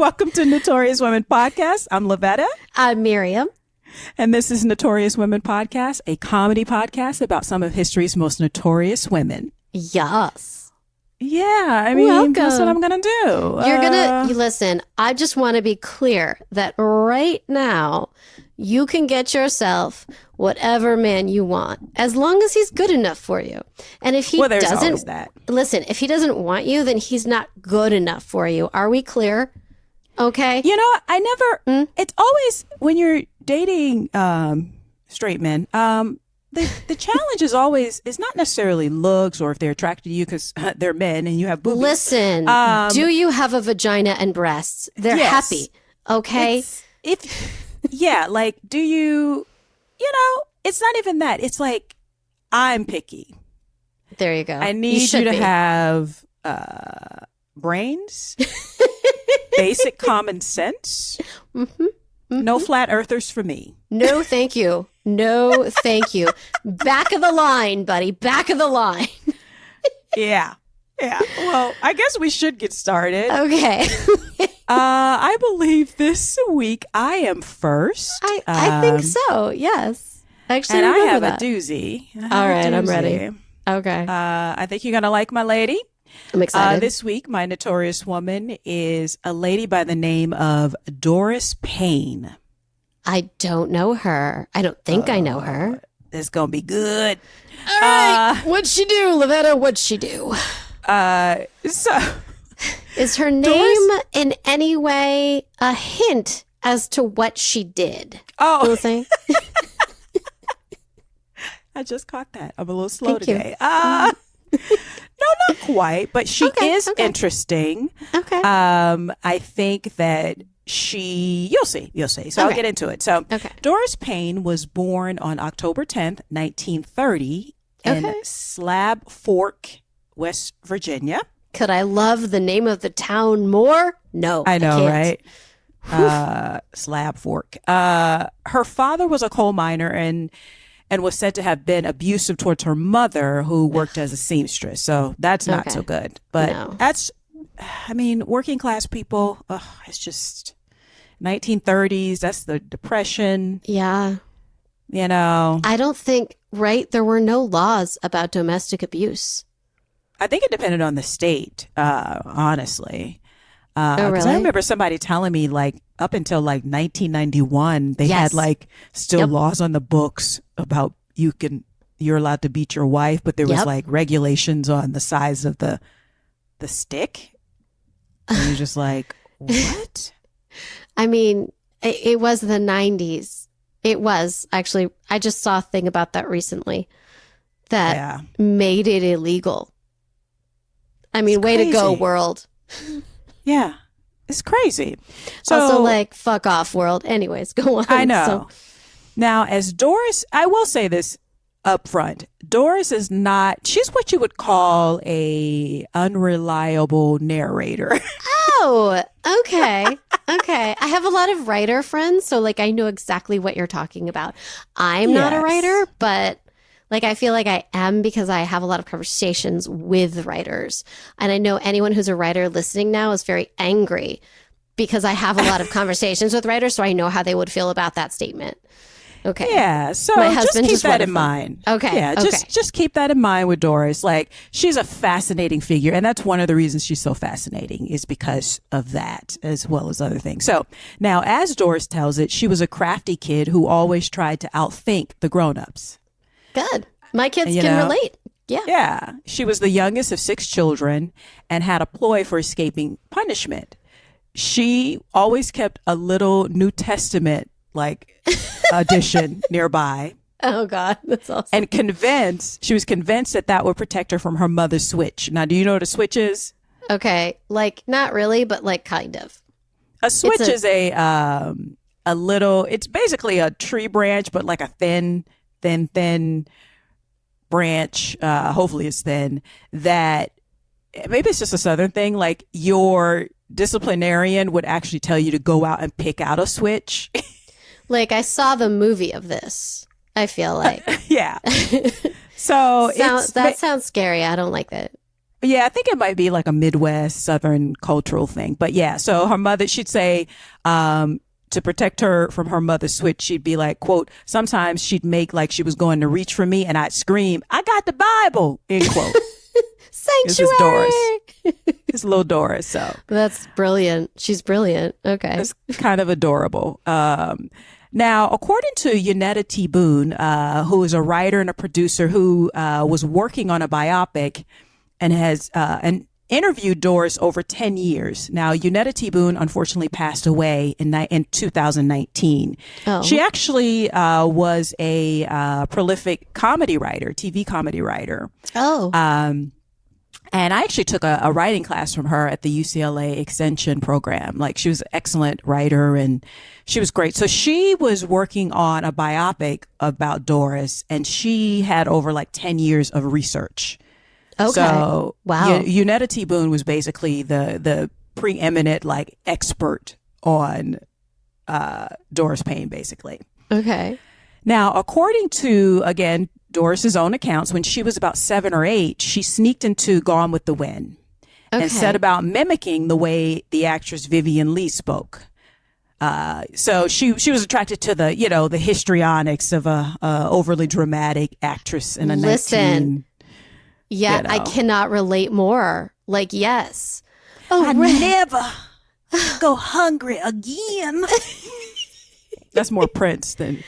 Welcome to Notorious Women Podcast. I'm Lavetta. I'm Miriam. And this is Notorious Women Podcast, a comedy podcast about some of history's most notorious women. Yes. Yeah, I mean, Welcome. that's what I'm going to do. You listen, I just want to be clear that right now you can get yourself whatever man you want as long as he's good enough for you. And if he doesn't, listen, if he doesn't want you, then he's not good enough for you. Are we clear? Okay. You know, it's always when you're dating straight men, the challenge is always, it's not necessarily looks or if they're attracted to you because they're men and you have boobies. Listen, do you have a vagina and breasts? They're happy. Okay. Do you know, it's not even that. It's like, I'm picky. There you go. I need you to have brains, basic common sense. Mm-hmm. No flat earthers for me. No, thank you. No, thank you. Back of the line, buddy. Back of the line. Yeah. Well, I guess we should get started. Okay. I believe this week I am first. I think so. Yes. Actually, and I have that. a doozy. All right, I'm ready. Okay. I think you're gonna like my lady. I'm excited. This week, my notorious woman is a lady by the name of Doris Payne. I don't know her. I don't think I know her. It's going to be good. All right. What'd she do, Lavetta? What'd she do? Is her name in any way a hint as to what she did? Oh. You know what I'm saying? I just caught that. I'm a little slow Thank today. You. No, not quite, but she is interesting. Okay. I think that you'll see. So I'll get into it. So Doris Payne was born on October 10th, 1930 in Slab Fork, West Virginia. Could I love the name of the town more? No, I know, can't. right? Slab Fork. Her father was a coal miner and was said to have been abusive towards her mother, who worked as a seamstress. So that's not so good. But working class people, it's just 1930s. That's the Depression. Yeah. You know. I don't think, there were no laws about domestic abuse. I think it depended on the state, honestly. Really? I remember somebody telling me up until 1991, they had still laws on the books about you're allowed to beat your wife, but there was regulations on the size of the stick. And you're just like, what? I mean, it was the 90s. It was actually, I just saw a thing about that recently that made it illegal. I mean, way to go, world. Yeah, it's crazy. So, also, fuck off, world. Anyways, go on. I know. Now, as Doris, I will say this up front. Doris is not, she's what you would call a unreliable narrator. Oh, okay. Okay. I have a lot of writer friends, so I know exactly what you're talking about. I'm not a writer, but I feel like I am because I have a lot of conversations with writers. And I know anyone who's a writer listening now is very angry because I have a lot of conversations with writers, so I know how they would feel about that statement. Okay. Yeah. So my just husband keep that wonderful. in mind. Okay. Yeah. Just keep that in mind with Doris. She's a fascinating figure. And that's one of the reasons she's so fascinating is because of that, as well as other things. So now, as Doris tells it, she was a crafty kid who always tried to outthink the grown-ups. Good. My kids can relate. Yeah. Yeah. She was the youngest of 6 children and had a ploy for escaping punishment. She always kept a little New Testament edition nearby. Oh God, that's awesome. And she was convinced that would protect her from her mother's switch. Now, do you know what a switch is? Okay, not really, but kind of. A switch is a little. It's basically a tree branch, but a thin branch. Hopefully, it's thin. That maybe it's just a Southern thing. Your disciplinarian would actually tell you to go out and pick out a switch. I saw the movie of this. I feel like. Yeah. So that sounds scary. I don't like that. Yeah, I think it might be like a Midwest Southern cultural thing. But yeah, so her mother, she'd say, to protect her from her mother's switch, she'd be like, quote, sometimes she'd make like she was going to reach for me and I'd scream, I got the Bible, end quote. Sanctuary. This is Doris. It's little Doris. So that's brilliant. She's brilliant. Okay. It's kind of adorable. Now, according to Yonetta T. Boone, who is a writer and a producer who was working on a biopic and has interviewed Doris over 10 years. Now, Yonetta T. Boone unfortunately passed away in 2019. Oh. She actually was a prolific comedy writer, TV comedy writer. Oh. And I actually took a writing class from her at the UCLA Extension program. Like, she was an excellent writer and she was great. So she was working on a biopic about Doris, and she had over like 10 years of research. Okay. So wow. Yonetta T. Boone was basically the preeminent like expert on Doris Payne, basically. Okay. Now, according to, again, Doris's own accounts, when she was about 7 or 8, she sneaked into Gone with the Wind and set about mimicking the way the actress Vivien Leigh spoke. So she was attracted to the, you know, the histrionics of a overly dramatic actress in a 19. Yeah, you know. I cannot relate more. Like, yes. Oh, I never go hungry again. That's more Prince than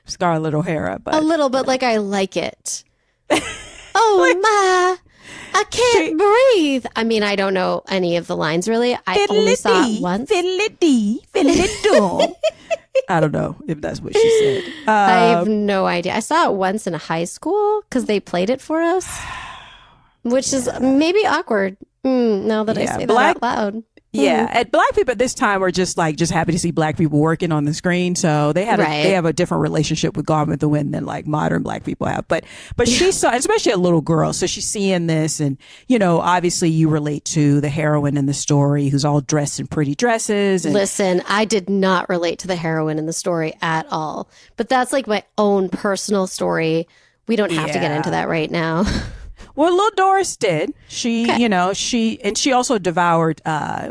Scarlett O'Hara, but a little bit like I like it. Oh my, I can't breathe. I mean, I don't know any of the lines really. I only saw it once. I don't know if that's what she said. I have no idea. I saw it once in high school because they played it for us, which is maybe awkward. Now that I say that out loud. Yeah, and Black people at this time were just happy to see Black people working on the screen. So they have a different relationship with Gone with the Wind than like modern Black people have. But she saw, especially a little girl, so she's seeing this, and you know, obviously you relate to the heroine in the story who's all dressed in pretty dresses. And listen, I did not relate to the heroine in the story at all. But that's like my own personal story. We don't have to get into that right now. Well, little Doris did. She, you know, she also devoured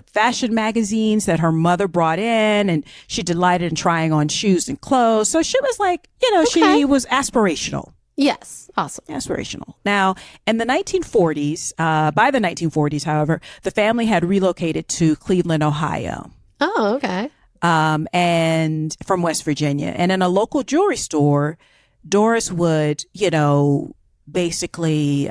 fashion magazines that her mother brought in, and she delighted in trying on shoes and clothes. So she was like, you know, she was aspirational. Yes. Awesome. Aspirational. Now, in the 1940s, by the 1940s, however, the family had relocated to Cleveland, Ohio. Oh, okay. And from West Virginia. And in a local jewelry store, Doris would, you know, basically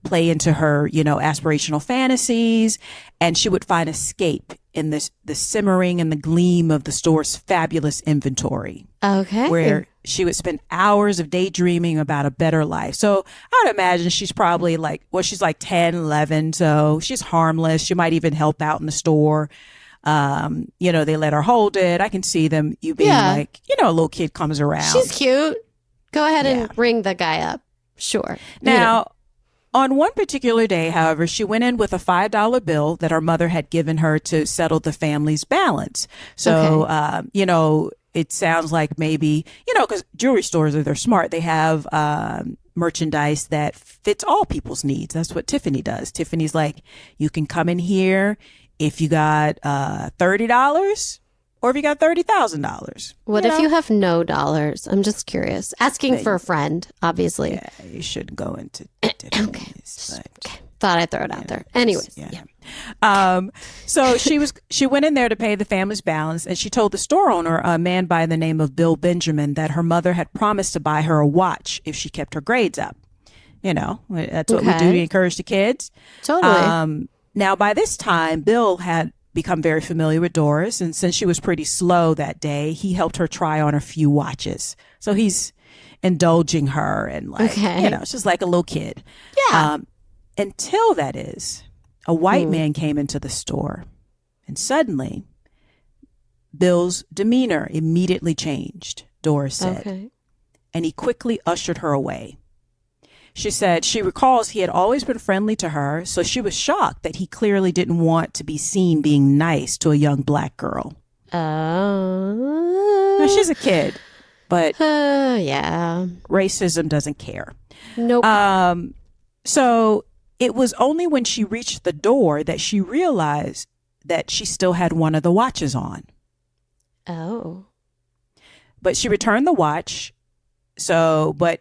play into her, you know, aspirational fantasies, and she would find escape in the simmering and the gleam of the store's fabulous inventory. Okay. Where she would spend hours of daydreaming about a better life. So I would imagine she's probably like, well, she's like 10, 11, so she's harmless. She might even help out in the store. You know, they let her hold it. I can see them, you being like, you know, a little kid comes around. She's cute. Go ahead and ring the guy up. Sure. Now, on one particular day, however, she went in with a $5 bill that her mother had given her to settle the family's balance. So, you know, it sounds like maybe, you know, because jewelry stores, they're smart. They have merchandise that fits all people's needs. That's what Tiffany does. Tiffany's like, you can come in here if you got $30. Or if you got $30,000. What if you have no dollars? I'm just curious. Asking for a friend, obviously. Yeah, you shouldn't go into Tiffany's. Okay. Thought I'd throw it out there. Anyways. So she went in there to pay the family's balance, and she told the store owner, a man by the name of Bill Benjamin, that her mother had promised to buy her a watch if she kept her grades up. You know, that's what we do to encourage the kids. Totally. Now, by this time, Bill had become very familiar with Doris, and since she was pretty slow that day, he helped her try on a few watches. So he's indulging her and like, you know, it's just like a little kid. Yeah. Until that is, a white man came into the store, and suddenly Bill's demeanor immediately changed, Doris said, and he quickly ushered her away. She said she recalls he had always been friendly to her, so she was shocked that he clearly didn't want to be seen being nice to a young Black girl. Now, she's a kid, but racism doesn't care. Nope. So, it was only when she reached the door that she realized that she still had one of the watches on. Oh. But she returned the watch. But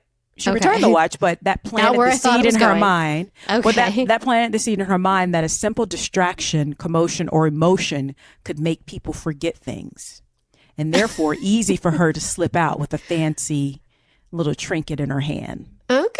that planted the seed in her mind. Okay. Well, that planted the seed in her mind that a simple distraction, commotion, or emotion could make people forget things. And therefore, easy for her to slip out with a fancy little trinket in her hand. Okay.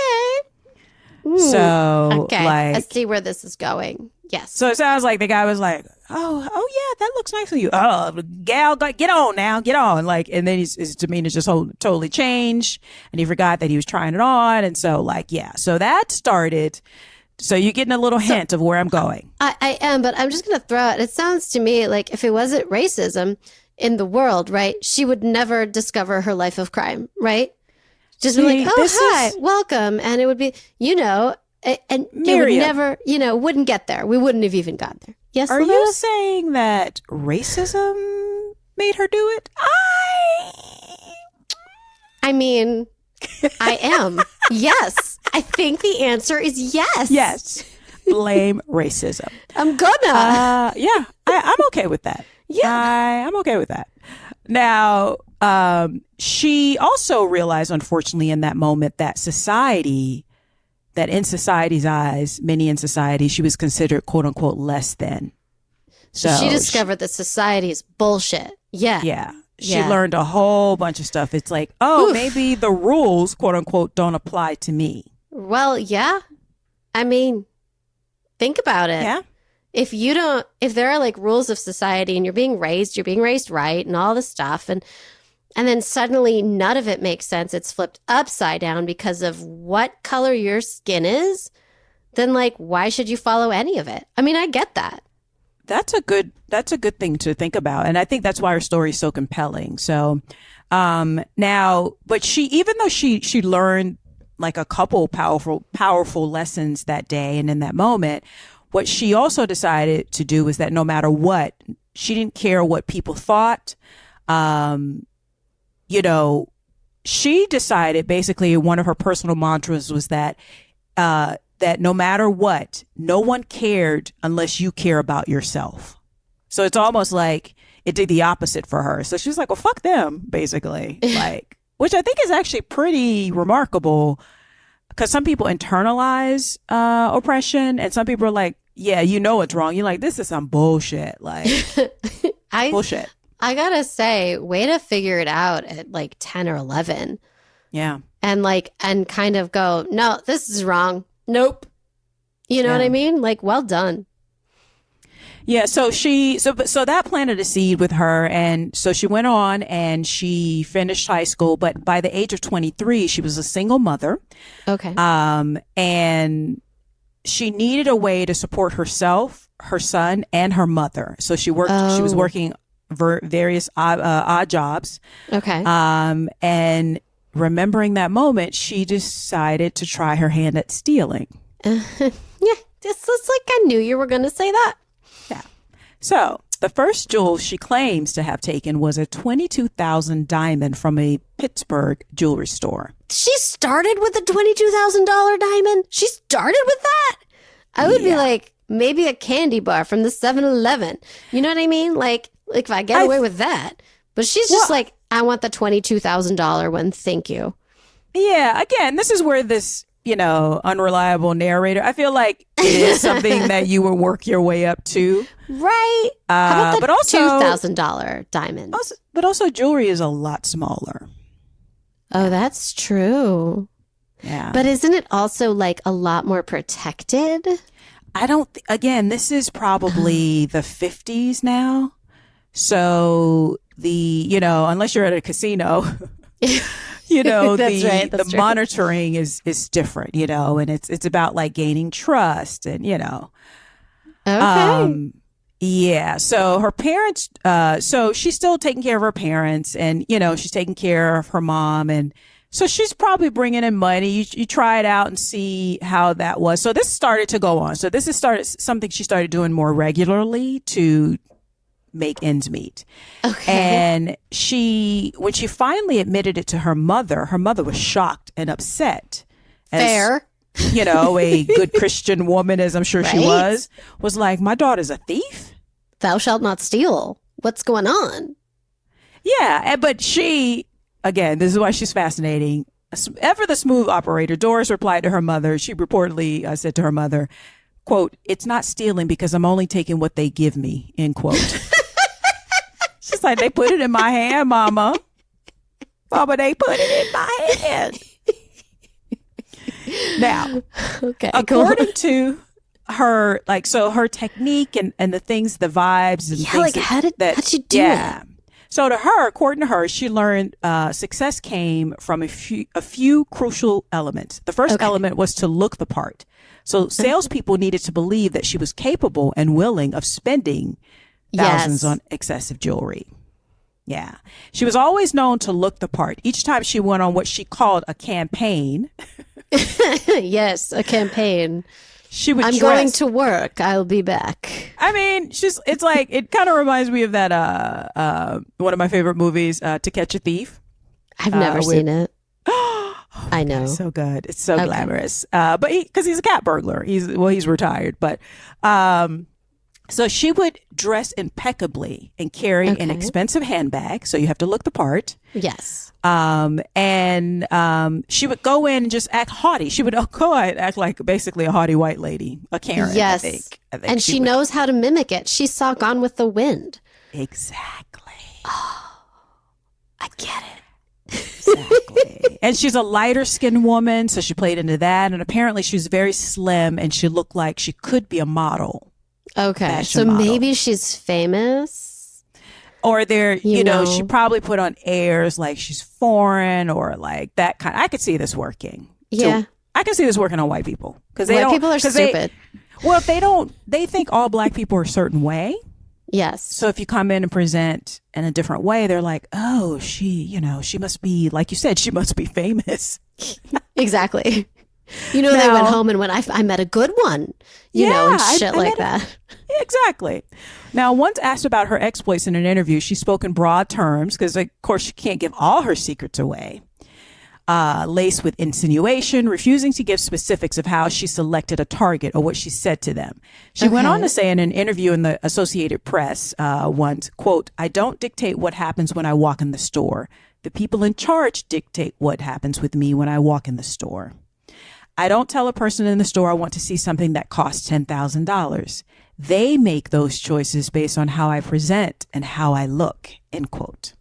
So, okay. like, I see where this is going. Yes. So it sounds like the guy was like, oh yeah, that looks nice on you. Oh, gal, get on now, get on. Like, and then his demeanor just totally changed, and he forgot that he was trying it on. And so, like, yeah, so that started. So you're getting a little hint of where I'm going. I am, but I'm just going to throw out. It sounds to me like if it wasn't racism in the world, right, she would never discover her life of crime, right? Just be like, oh, hi, welcome. And it would be, and Miriam. It would never, wouldn't get there. We wouldn't have even got there. Yes, Are Lavetta? you saying that racism made her do it? I mean, I am. Yes. I think the answer is yes. Yes. Blame racism. I'm gonna. Yeah, I'm okay with that. Yeah. I'm okay with that. Now, she also realized, unfortunately, in that moment that in society's eyes, many in society, she was considered, quote unquote, less than. So she discovered that society is bullshit. Yeah. Yeah. She learned a whole bunch of stuff. It's like, maybe the rules, quote unquote, don't apply to me. Well, yeah. I mean, think about it. Yeah. If there are like rules of society and you're being raised right and all this stuff. And then suddenly none of it makes sense. It's flipped upside down because of what color your skin is. Then like, why should you follow any of it? I mean, I get that. That's a good thing to think about. And I think that's why her story is so compelling. So, now, but even though she learned like a couple powerful lessons that day and in that moment, what she also decided to do was that no matter what, she didn't care what people thought. She decided basically one of her personal mantras was that no matter what, no one cared unless you care about yourself. So it's almost like it did the opposite for her. So she was like, well, fuck them, basically. Like, which I think is actually pretty remarkable because some people internalize oppression and some people are like, yeah, it's wrong. You're like, this is some bullshit. Like, bullshit. I gotta say, way to figure it out at like 10 or 11. Yeah. And kind of go, no, this is wrong. Nope. You know what I mean? Like, well done. Yeah. So so that planted a seed with her. And so she went on and she finished high school. But by the age of 23, she was a single mother. Okay. And she needed a way to support herself, her son, and her mother. So she was working various odd jobs. Okay. And remembering that moment, she decided to try her hand at stealing. Yeah, it's like I knew you were going to say that. Yeah. So the first jewel she claims to have taken was a $22,000 diamond from a Pittsburgh jewelry store. She started with a $22,000 diamond? She started with that? I would be like, maybe a candy bar from the 7-Eleven. You know what I mean? Like if I get away with that. But she's just like, I want the $22,000 one. Thank you. Yeah. Again, this is where this, unreliable narrator, I feel like it is something that you will work your way up to. Right. How about the $2,000 diamond? But also jewelry is a lot smaller. Oh, that's true. Yeah. But isn't it also like a lot more protected? Again, this is probably the 50s now. So unless you're at a casino, the monitoring is different, and it's about like gaining trust and, Okay. Yeah. So her parents, so she's still taking care of her parents and, she's taking care of her mom. And so she's probably bringing in money. You try it out and see how that was. So this started to go on. So this is something she started doing more regularly to make ends meet. Okay. And when she finally admitted it to her mother was shocked and upset. Fair. a good Christian woman, as I'm sure she Right. was like, my daughter's a thief? Thou shalt not steal. What's going on? Yeah, but she, again, this is why she's fascinating. Ever the smooth operator, Doris replied to her mother. She reportedly said to her mother, quote, "It's not stealing because I'm only taking what they give me," end quote. She's like, they put it in my hand, Mama. Mama, they put it in my hand. Now, Okay. according to her, so her technique and the things, the vibes and things how'd you do yeah. So to her, according to her, she learned success came from a few crucial elements. The first element was to look the part. So salespeople needed to believe that she was capable and willing of spending thousands on excessive jewelry. Yeah. She was always known to look the part. Each time she went on what she called a campaign. Yes, a campaign. She would I'm dress. going to work. I'll be back. I mean, it's like, it kind of reminds me of that, one of my favorite movies, To Catch a Thief. I've never seen it. Oh, I know. It's so good. It's so glamorous. But because he's a cat burglar, he's retired. But so she would dress impeccably and carry an expensive handbag. So you have to look the part. Yes. And she would go in and just act haughty. She would go and act like basically a haughty white lady, a Karen. Yes. I think And she knows how to mimic it. She saw Gone with the Wind. Exactly. Oh, I get it. Exactly. And she's a lighter skinned woman, so she played into that. And apparently she was very slim and she looked like she could be a model. Okay. So model. maybe she's famous. Or You know. she probably put on airs like she's foreign or like that kind. I could see this working. Yeah. So I can see this working on white people. Because White people are stupid. They think all black people are a certain way. Yes. So if you come in and present in a different way, they're like, oh, she must be, like you said, she must be famous. Exactly. They went home and when I met a good one, and shit like that. Exactly. Now, once asked about her exploits in an interview, she spoke in broad terms because, of course, she can't give all her secrets away. Laced with insinuation, refusing to give specifics of how she selected a target or what she said to them. She went on to say in an interview in the Associated Press once, quote, "I don't dictate what happens when I walk in the store. The people in charge dictate what happens with me when I walk in the store. I don't tell a person in the store I want to see something that costs $10,000. They make those choices based on how I present and how I look," end quote.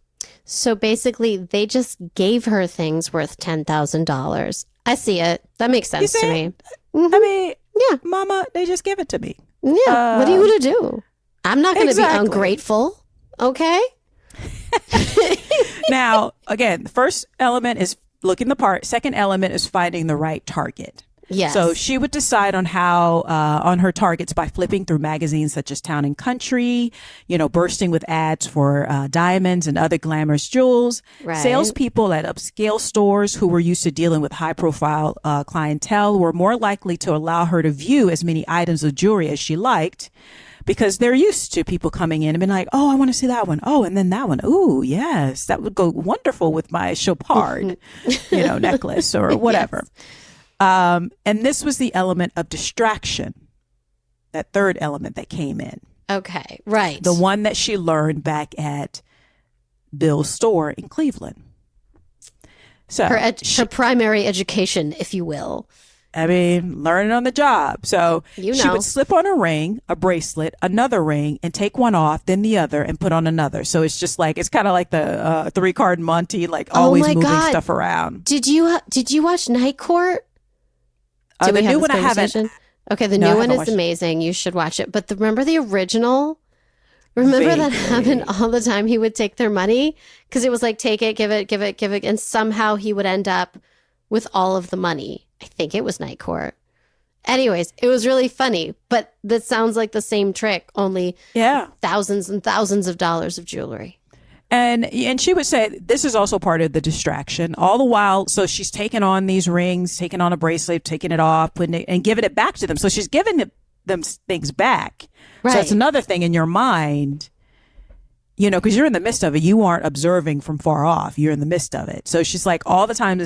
So basically, they just gave her things worth $10,000. I see it. That makes sense to me. Mm-hmm. I mean, Yeah. Mama, they just give it to me. Yeah. What are you going to do? I'm not going to be exactly. ungrateful. Okay. Now, again, the first element is looking the part. Second element is finding the right target. Yes. So she would decide on how on her targets by flipping through magazines such as Town and Country, bursting with ads for diamonds and other glamorous jewels. Right. Salespeople at upscale stores who were used to dealing with high profile clientele were more likely to allow her to view as many items of jewelry as she liked, because they're used to people coming in and being like, oh, I want to see that one. Oh, and then that one. Ooh, yes, that would go wonderful with my chopard, necklace or whatever. Yes. And this was the element of distraction, that third element that came in. Okay, right. The one that she learned back at Bill's store in Cleveland. So her primary education, if you will. I mean, learning on the job. So she would slip on a ring, a bracelet, another ring, and take one off, then the other, and put on another. So it's just like, it's kind of like the 3-card Monty, like always moving stuff around. Did you watch Night Court? The new one I haven't. Okay, the new one is amazing. You should watch it. But remember the original? Remember that happened all the time? He would take their money because it was like, take it, give it, give it, give it. And somehow he would end up with all of the money. I think it was Night Court. Anyways, it was really funny. But that sounds like the same trick, only thousands and thousands of dollars of jewelry. And she would say this is also part of the distraction. All the while, so she's taking on these rings, taking on a bracelet, taking it off, putting it, and giving it back to them. So she's giving them things back. Right. So that's another thing in your mind. you know, because you're in the midst of it. You aren't observing from far off. You're in the midst of it. So she's like, all the time,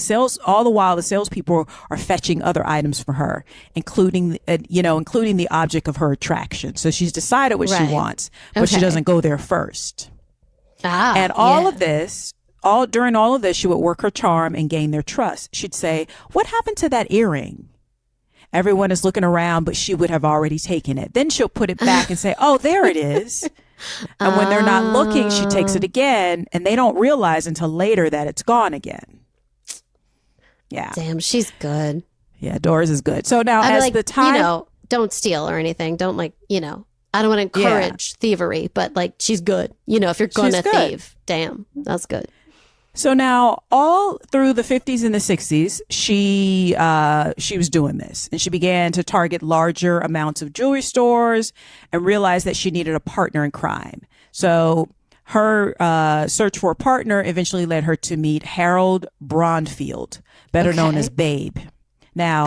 all the while, the salespeople are fetching other items for her, including the object of her attraction. So she's decided what she wants, but she doesn't go there first. And during all of this, she would work her charm and gain their trust. She'd say, "What happened to that earring?" Everyone is looking around, but she would have already taken it. Then she'll put it back and say, "Oh, there it is." And when they're not looking, she takes it again, and they don't realize until later that it's gone again. Yeah. Damn, she's good. Yeah, Doris is good. So now, as the time, don't steal or anything. Don't I don't want to encourage thievery, but like, she's good. If you're going to thieve, damn, that's good. So now, all through the 50s and the 60s, she was doing this, and she began to target larger amounts of jewelry stores and realized that she needed a partner in crime. So her search for a partner eventually led her to meet Harold Brondfield, better known as Babe. Now,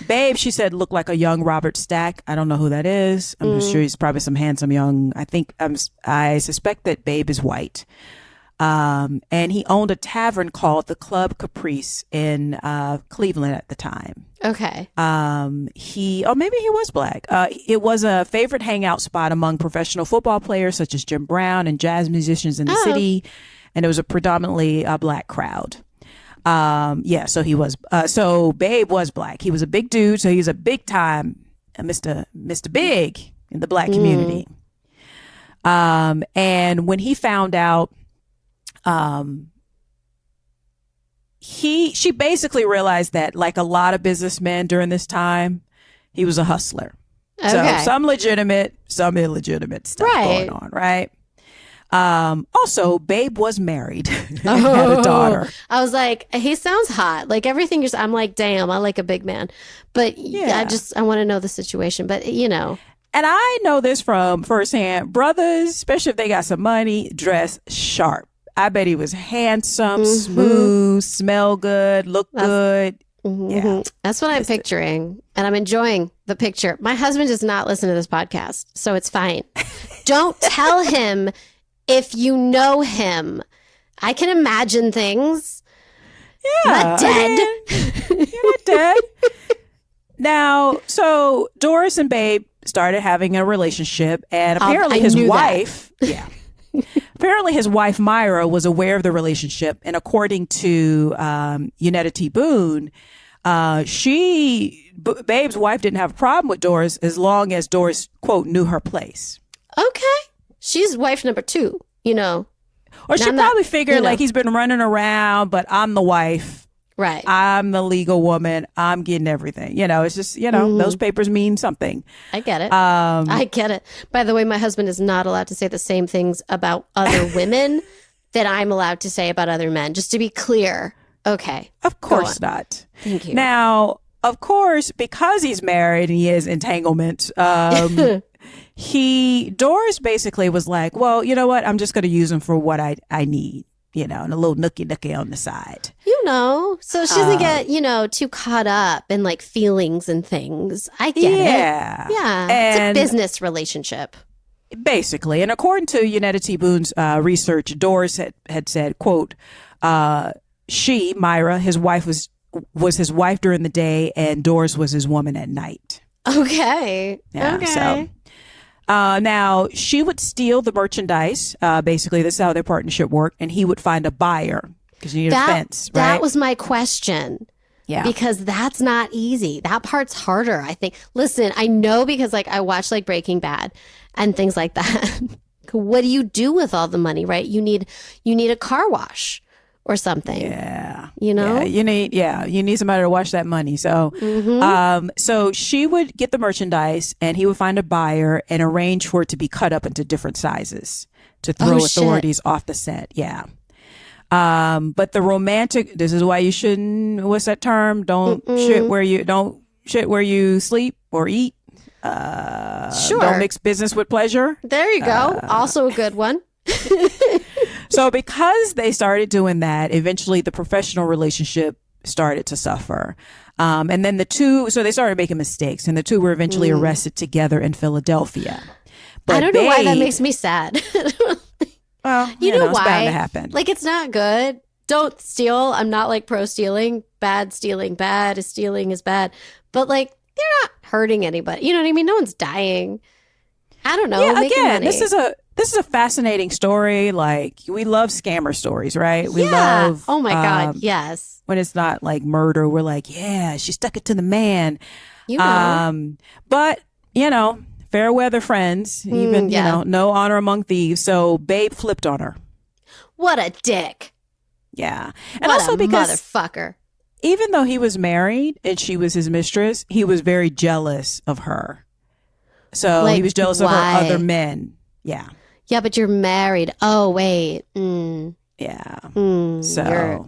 Babe, she said, looked like a young Robert Stack. I don't know who that is. I'm sure he's probably some handsome young. I suspect that Babe is white. And he owned a tavern called the Club Caprice in Cleveland at the time. Okay. Maybe he was black. It was a favorite hangout spot among professional football players such as Jim Brown and jazz musicians in the city, and it was a predominantly black crowd. So he was. So Babe was black. He was a big dude, so he was a big time Mr. Big in the black community. And when he found out. She basically realized that, like a lot of businessmen during this time, he was a hustler. Okay. So some legitimate, some illegitimate stuff going on, right? Also, Babe was married and had a daughter. I was like, he sounds hot. Like everything I'm like, damn, I like a big man. But I want to know the situation. But And I know this from firsthand. Brothers, especially if they got some money, dress sharp. I bet he was handsome, smooth, smell good, look good. Yeah. That's what I'm picturing. And I'm enjoying the picture. My husband does not listen to this podcast, so it's fine. Don't tell him if you know him. I can imagine things. Yeah. I'm not dead. You're not dead. Now, so Doris and Babe started having a relationship, and apparently his wife... Yeah. Apparently, his wife, Myra, was aware of the relationship. And according to Unetta T. Boone, Babe's wife didn't have a problem with Doris as long as Doris, quote, knew her place. Okay. She's wife number 2, Or she probably figured, like, he's been running around, but I'm the wife. Right. I'm the legal woman. I'm getting everything. It's just, those papers mean something. I get it. I get it. By the way, my husband is not allowed to say the same things about other women that I'm allowed to say about other men. Just to be clear. Okay. Of course not. Thank you. Now, of course, because he's married and he has entanglement, Doris basically was like, well, you know what? I'm just going to use him for what I need. And a little nookie on the side. So she doesn't get, too caught up in like feelings and things. I get it. Yeah. And it's a business relationship. Basically. And according to Unetta T. Boone's research, Doris had said, quote, Myra, his wife was his wife during the day, and Doris was his woman at night. Okay. Yeah, okay. So. Now, she would steal the merchandise. Basically, this is how their partnership worked. And he would find a buyer because you need a fence, right? That was my question. Yeah. Because that's not easy. That part's harder, I think. Listen, I know because like I watch like Breaking Bad and things like that. What do you do with all the money, right? You need a car wash or something. Yeah. Yeah, you need somebody to wash that money. So, so she would get the merchandise and he would find a buyer and arrange for it to be cut up into different sizes to throw authorities off the set. Yeah. But the romantic, this is why you shouldn't, what's that term? Don't shit where you sleep or eat. Don't mix business with pleasure. There you go. Also a good one. So because they started doing that, eventually the professional relationship started to suffer. And then they started making mistakes, and the two were eventually arrested together in Philadelphia. I don't know why that makes me sad. Well, you know it's why? bound to happen. Like, it's not good. Don't steal. I'm not like pro stealing. Bad stealing. Bad is stealing is bad. But like, they're not hurting anybody. You know what I mean? No one's dying. I don't know. Yeah, making again, money. this is a fascinating story. Like, we love scammer stories, right? We love. Oh my God. Yes. When it's not like murder, we're like, yeah, she stuck it to the man. You know. But fair weather friends, even no honor among thieves. So Babe flipped on her. What a dick. Yeah, and what also a because motherfucker. Even though he was married and she was his mistress, he was very jealous of her. So like, he was jealous of her other men. Yeah. Yeah, but you're married. Oh, wait. Yeah. So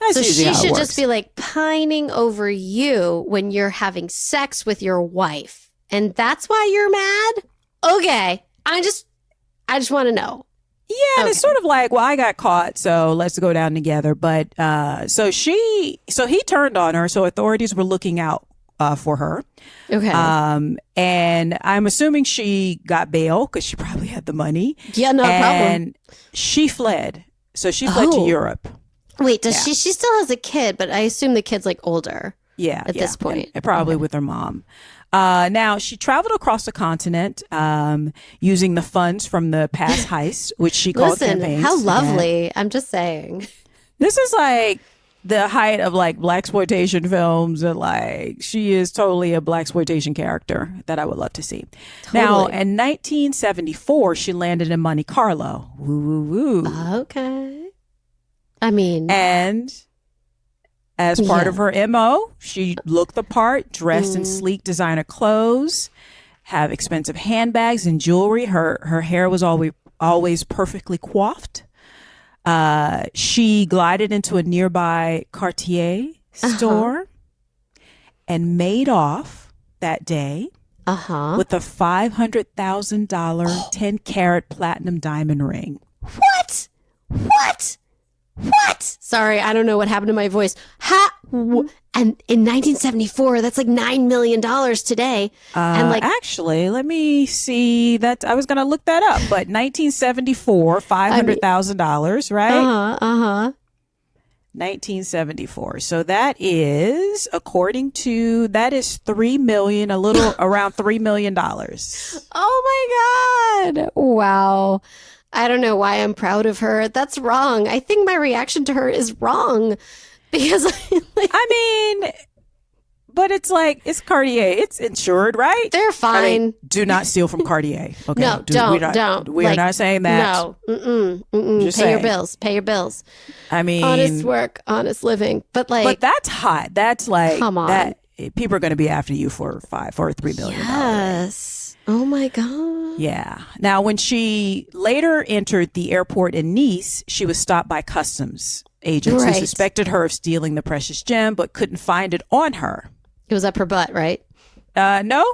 that's so usually she how it should works. just be like pining over you when you're having sex with your wife. And that's why you're mad? Okay. I just want to know. Yeah, and it's sort of like, well, I got caught, so let's go down together. But so he turned on her, so authorities were looking out for her. Okay. And I'm assuming she got bail because she probably had the money. Yeah, no problem. And she fled. So she fled to Europe. Wait, does she still has a kid, but I assume the kid's like older. Yeah. At this point. And probably with her mom. Now, she traveled across the continent using the funds from the past heist, which she called campaigns. How lovely. Yeah. I'm just saying. This is like the height of like blaxploitation films, and like she is totally a blaxploitation character that I would love to see. Totally. Now, in 1974, she landed in Monte Carlo. Woo, woo, woo. Okay. I mean... And... as part of her MO, she looked the part, dressed in sleek designer clothes, have expensive handbags and jewelry. Her hair was always perfectly coiffed. She glided into a nearby Cartier store and made off that day with a $500,000 10-carat platinum diamond ring. What? Sorry, I don't know what happened to my voice. And in 1974, that's like $9 million today. And like, actually, let me see that. I was going to look that up, but 1974, $500,000, right? 1974. So that is, that is 3 million, a little around $3 million. Oh my God. Wow. I don't know why I'm proud of her. That's wrong. I think my reaction to her is wrong because I mean, but it's like, it's Cartier. It's insured, right? They're fine. I mean, do not steal from Cartier. Okay. No, don't. We are not saying that. No. Just pay saying. your bills. Pay your bills. I mean, honest work, honest living. But that's hot. That's like, come on. That, people are going to be after you for $3 million. Yes. Oh my God. Yeah. Now, when she later entered the airport in Nice, she was stopped by customs agents who suspected her of stealing the precious gem, but couldn't find it on her. It was up her butt, right? No.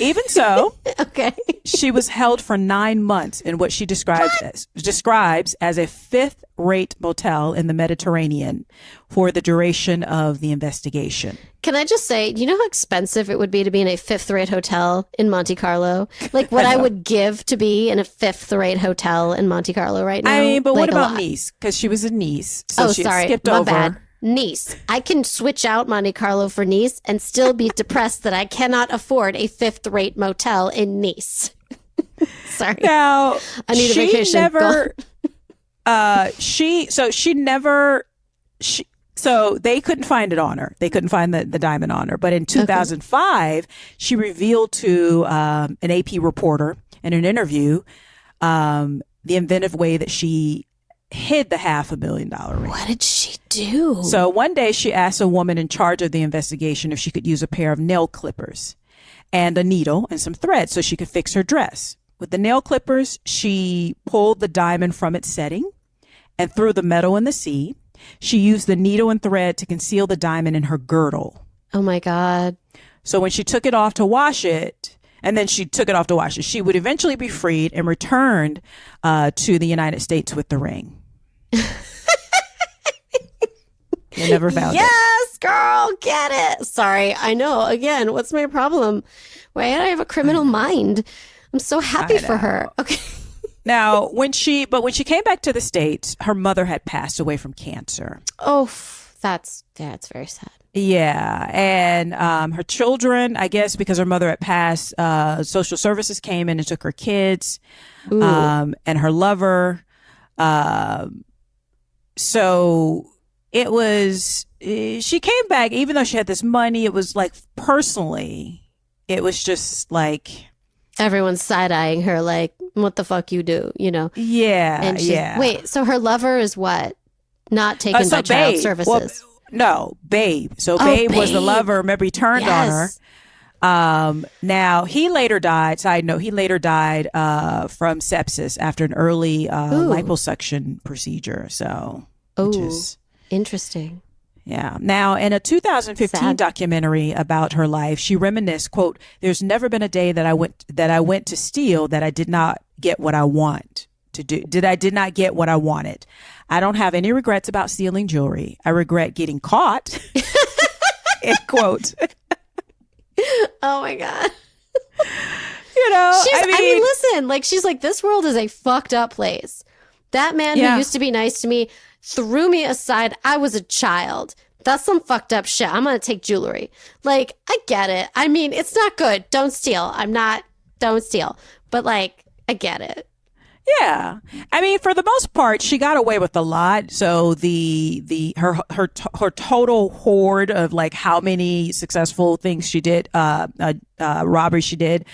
Even so, okay. She was held for 9 months in what she describes as a fifth-rate motel in the Mediterranean for the duration of the investigation. Can I just say, do you know how expensive it would be to be in a fifth-rate hotel in Monte Carlo? Like what I would give to be in a fifth-rate hotel in Monte Carlo right now? I mean, but like what about Nice? Because she was in Nice. So she skipped over. Bad. Nice. I can switch out Monte Carlo for Nice and still be depressed that I cannot afford a fifth-rate motel in Nice. Sorry. Now, I need a vacation. So they couldn't find it on her. They couldn't find the diamond on her. But in 2005, she revealed to an AP reporter in an interview the inventive way that she hid the $500,000 ring. What did she do? So one day she asked a woman in charge of the investigation if she could use a pair of nail clippers and a needle and some thread so she could fix her dress. With the nail clippers, she pulled the diamond from its setting and threw the metal in the sea. She used the needle and thread to conceal the diamond in her girdle. Oh my God. So when she took it off to wash it, she would eventually be freed and returned to the United States with the ring. They never found it. Yes, girl, get it. Sorry, I know. Again, what's my problem? Why do I have a criminal mind? I'm so happy for her. Okay. Now, when she came back to the States, her mother had passed away from cancer. Oh, that's very sad. Yeah. And her children, I guess because her mother had passed, social services came in and took her kids and her lover. So it was, she came back, even though she had this money, it was like personally, it was just like. Everyone's side-eyeing her like, what the fuck you do, you know? Yeah, and yeah. Wait, so her lover is what? Not taken by child services? Well, no, Babe. So Babe was the lover. Remember, he turned on her. Now, he later died. Side note, he later died from sepsis after an early liposuction procedure. So, which is interesting. Yeah. Now, in a 2015 documentary about her life, she reminisced, quote, "There's never been a day that I went to steal that I did not get what I want to do. Did not get what I wanted. I don't have any regrets about stealing jewelry. I regret getting caught." End quote. Oh my God. You know, I mean, listen, like she's like, this world is a fucked up place. That man who used to be nice to me threw me aside. I was a child. That's some fucked up shit. I'm going to take jewelry. Like, I get it. I mean, it's not good. Don't steal. Don't steal. But like, I get it. Yeah. I mean, for the most part, she got away with a lot. So her total hoard of like how many successful things she did, robberies she did,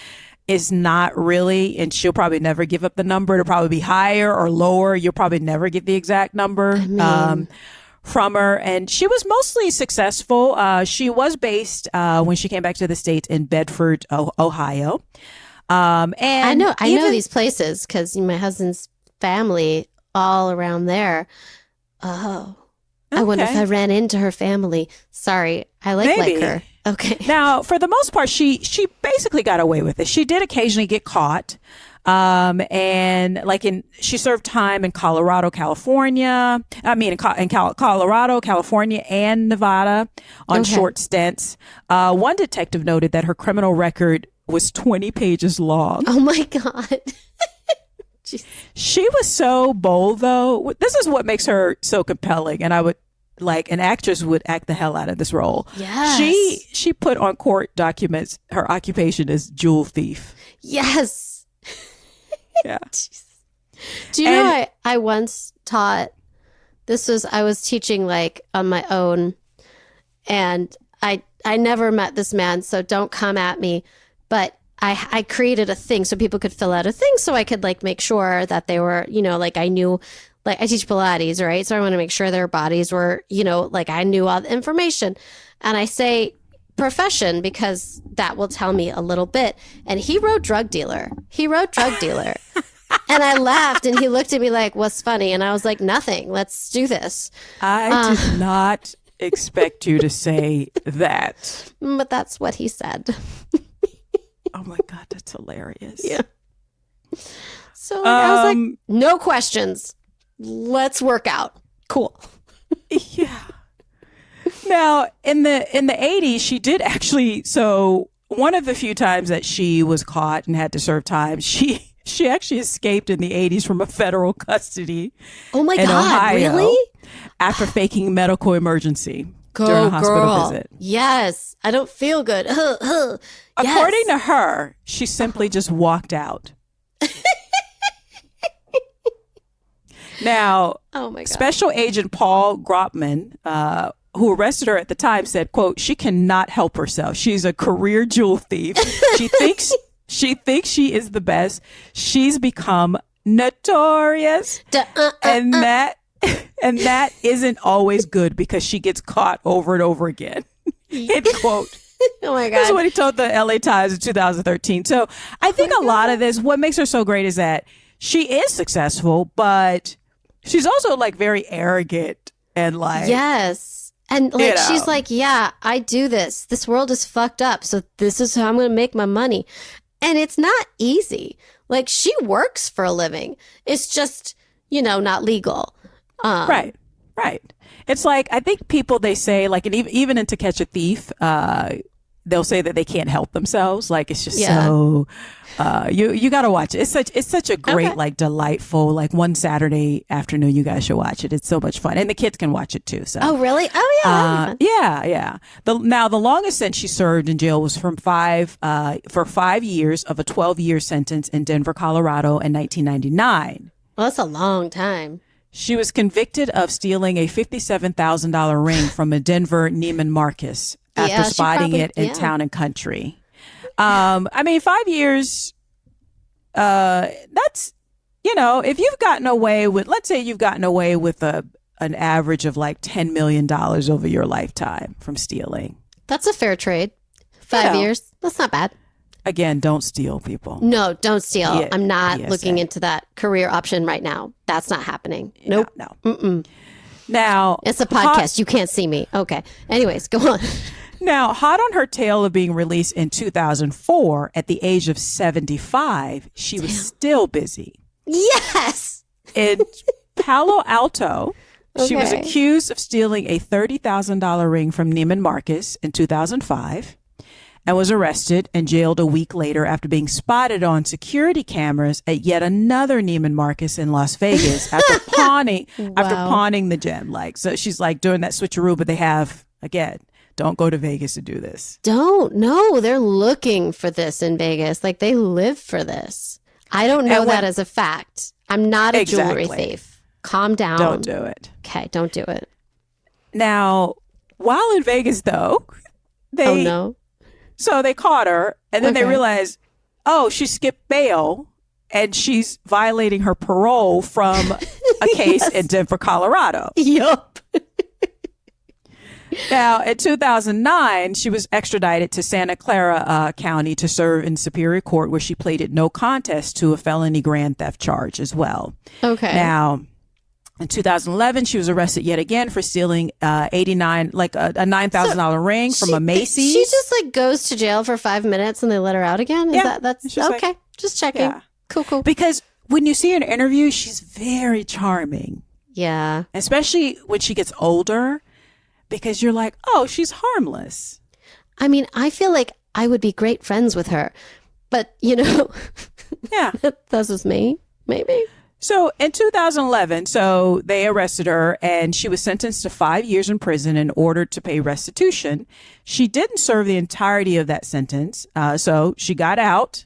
is not really, and she'll probably never give up the number. It'll probably be higher or lower. You'll probably never get the exact number from her. And she was mostly successful. She was based when she came back to the States in Bedford, Ohio. And I know these places because my husband's family all around there. Oh, okay. I wonder if I ran into her family. Sorry, I like her. Okay. Now, for the most part, she basically got away with it. She did occasionally get caught. And like she served time in Colorado, California. I mean, in Colorado, California, and Nevada on short stints. One detective noted that her criminal record was 20 pages long. Oh my God. She was so bold, though. This is what makes her so compelling. And an actress would act the hell out of this role. Yes. She put on court documents her occupation is jewel thief. Yes. Yeah. Do you know I once taught, I was teaching like on my own, and I never met this man, so don't come at me, but I created a thing so people could fill out a thing so I could like make sure that they were, you know, like I knew. Like I teach Pilates, right? So I want to make sure their bodies were, you know, like I knew all the information. And I say profession because that will tell me a little bit. And he wrote drug dealer. And I laughed and he looked at me like, what's funny? And I was like, nothing. Let's do this. I did not expect you to say that. But that's what he said. Oh my God, that's hilarious. Yeah. So I was like, no questions. Let's work out. Cool. Yeah. Now, in the 80s, she did actually. So one of the few times that she was caught and had to serve time, she actually escaped in the 80s from a federal custody. Oh my in God! Ohio Really? After faking medical emergency during a hospital visit. Yes, I don't feel good. According to her, she simply just walked out. Now, oh my God. Special Agent Paul Grotman, who arrested her at the time, said, quote, "She cannot help herself. She's a career jewel thief. She thinks she is the best. She's become notorious. And that isn't always good because she gets caught over and over again." End quote. Oh my God. This is what he told the LA Times in 2013. So I think a lot of this, what makes her so great is that she is successful, but she's also like very arrogant and like. Yes. And like, she's like, yeah, I do this. This world is fucked up. So this is how I'm going to make my money. And it's not easy. Like she works for a living. It's just, you know, not legal. Right. It's like, I think people, they say like, and even in To Catch a Thief, they'll say that they can't help themselves. Like, it's just so, you got to watch it. It's such a great, like, delightful, like, one Saturday afternoon, you guys should watch it. It's so much fun. And the kids can watch it too. So. Oh, really? Oh, yeah. Yeah. Now, the longest sentence she served in jail was for 5 years of a 12-year sentence in Denver, Colorado in 1999. Well, that's a long time. She was convicted of stealing a $57,000 ring from a Denver Neiman Marcus after spotting it in Town and Country. I mean, 5 years, that's, if you've gotten away with, let's say you've gotten away with an average of like $10 million over your lifetime from stealing. That's a fair trade. 5 years. That's not bad. Again, don't steal, people. No, don't steal. Yeah, I'm not looking into that career option right now. That's not happening. Nope. No. Mm-mm. Now, it's a podcast. You can't see me. Okay. Anyways, go on. Now, hot on her tail of being released in 2004 at the age of 75, she was still busy. Yes. In Palo Alto, she was accused of stealing a $30,000 ring from Neiman Marcus in 2005 and was arrested and jailed a week later after being spotted on security cameras at yet another Neiman Marcus in Las Vegas after pawning the gem. Like, so she's like doing that switcheroo, but they have, again, don't go to Vegas to do this. No, they're looking for this in Vegas. Like, they live for this. I don't know that as a fact. I'm not a jewelry thief. Calm down. Don't do it. Okay, don't do it. Now, while in Vegas, though, so they caught her, and then they realized, she skipped bail, and she's violating her parole from a case in Denver, Colorado. Yup. Now, in 2009, she was extradited to Santa Clara County to serve in Superior Court, where she pleaded no contest to a felony grand theft charge as well. Okay. Now, in 2011, she was arrested yet again for stealing a $9,000 ring from a Macy's. She just like goes to jail for 5 minutes and they let her out again? That's okay. Like, just checking. Yeah. Cool. Because when you see her in an interview, she's very charming. Yeah. Especially when she gets older, because you're like, oh, she's harmless. I mean, I feel like I would be great friends with her, but yeah, that's just me, maybe. So in 2011, they arrested her and she was sentenced to 5 years in prison and ordered to pay restitution. She didn't serve the entirety of that sentence. So she got out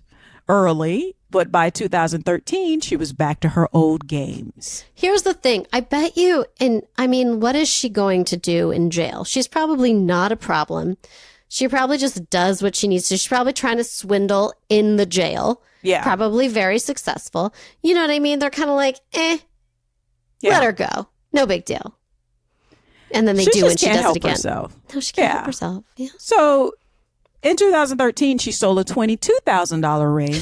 early, but by 2013, she was back to her old games. Here's the thing. I bet you, what is she going to do in jail? She's probably not a problem. She probably just does what she needs to. She's probably trying to swindle in the jail. Yeah. Probably very successful. You know what I mean? They're kind of like, let her go. No big deal. And then they do and she does it again. Herself. No, she can't help herself. Yeah. So in 2013, she stole a $22,000 ring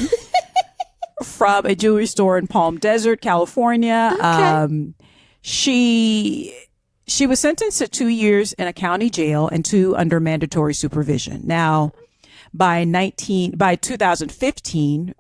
from a jewelry store in Palm Desert, California. Okay. She was sentenced to 2 years in a county jail and 2 under mandatory supervision. Now, by 2015,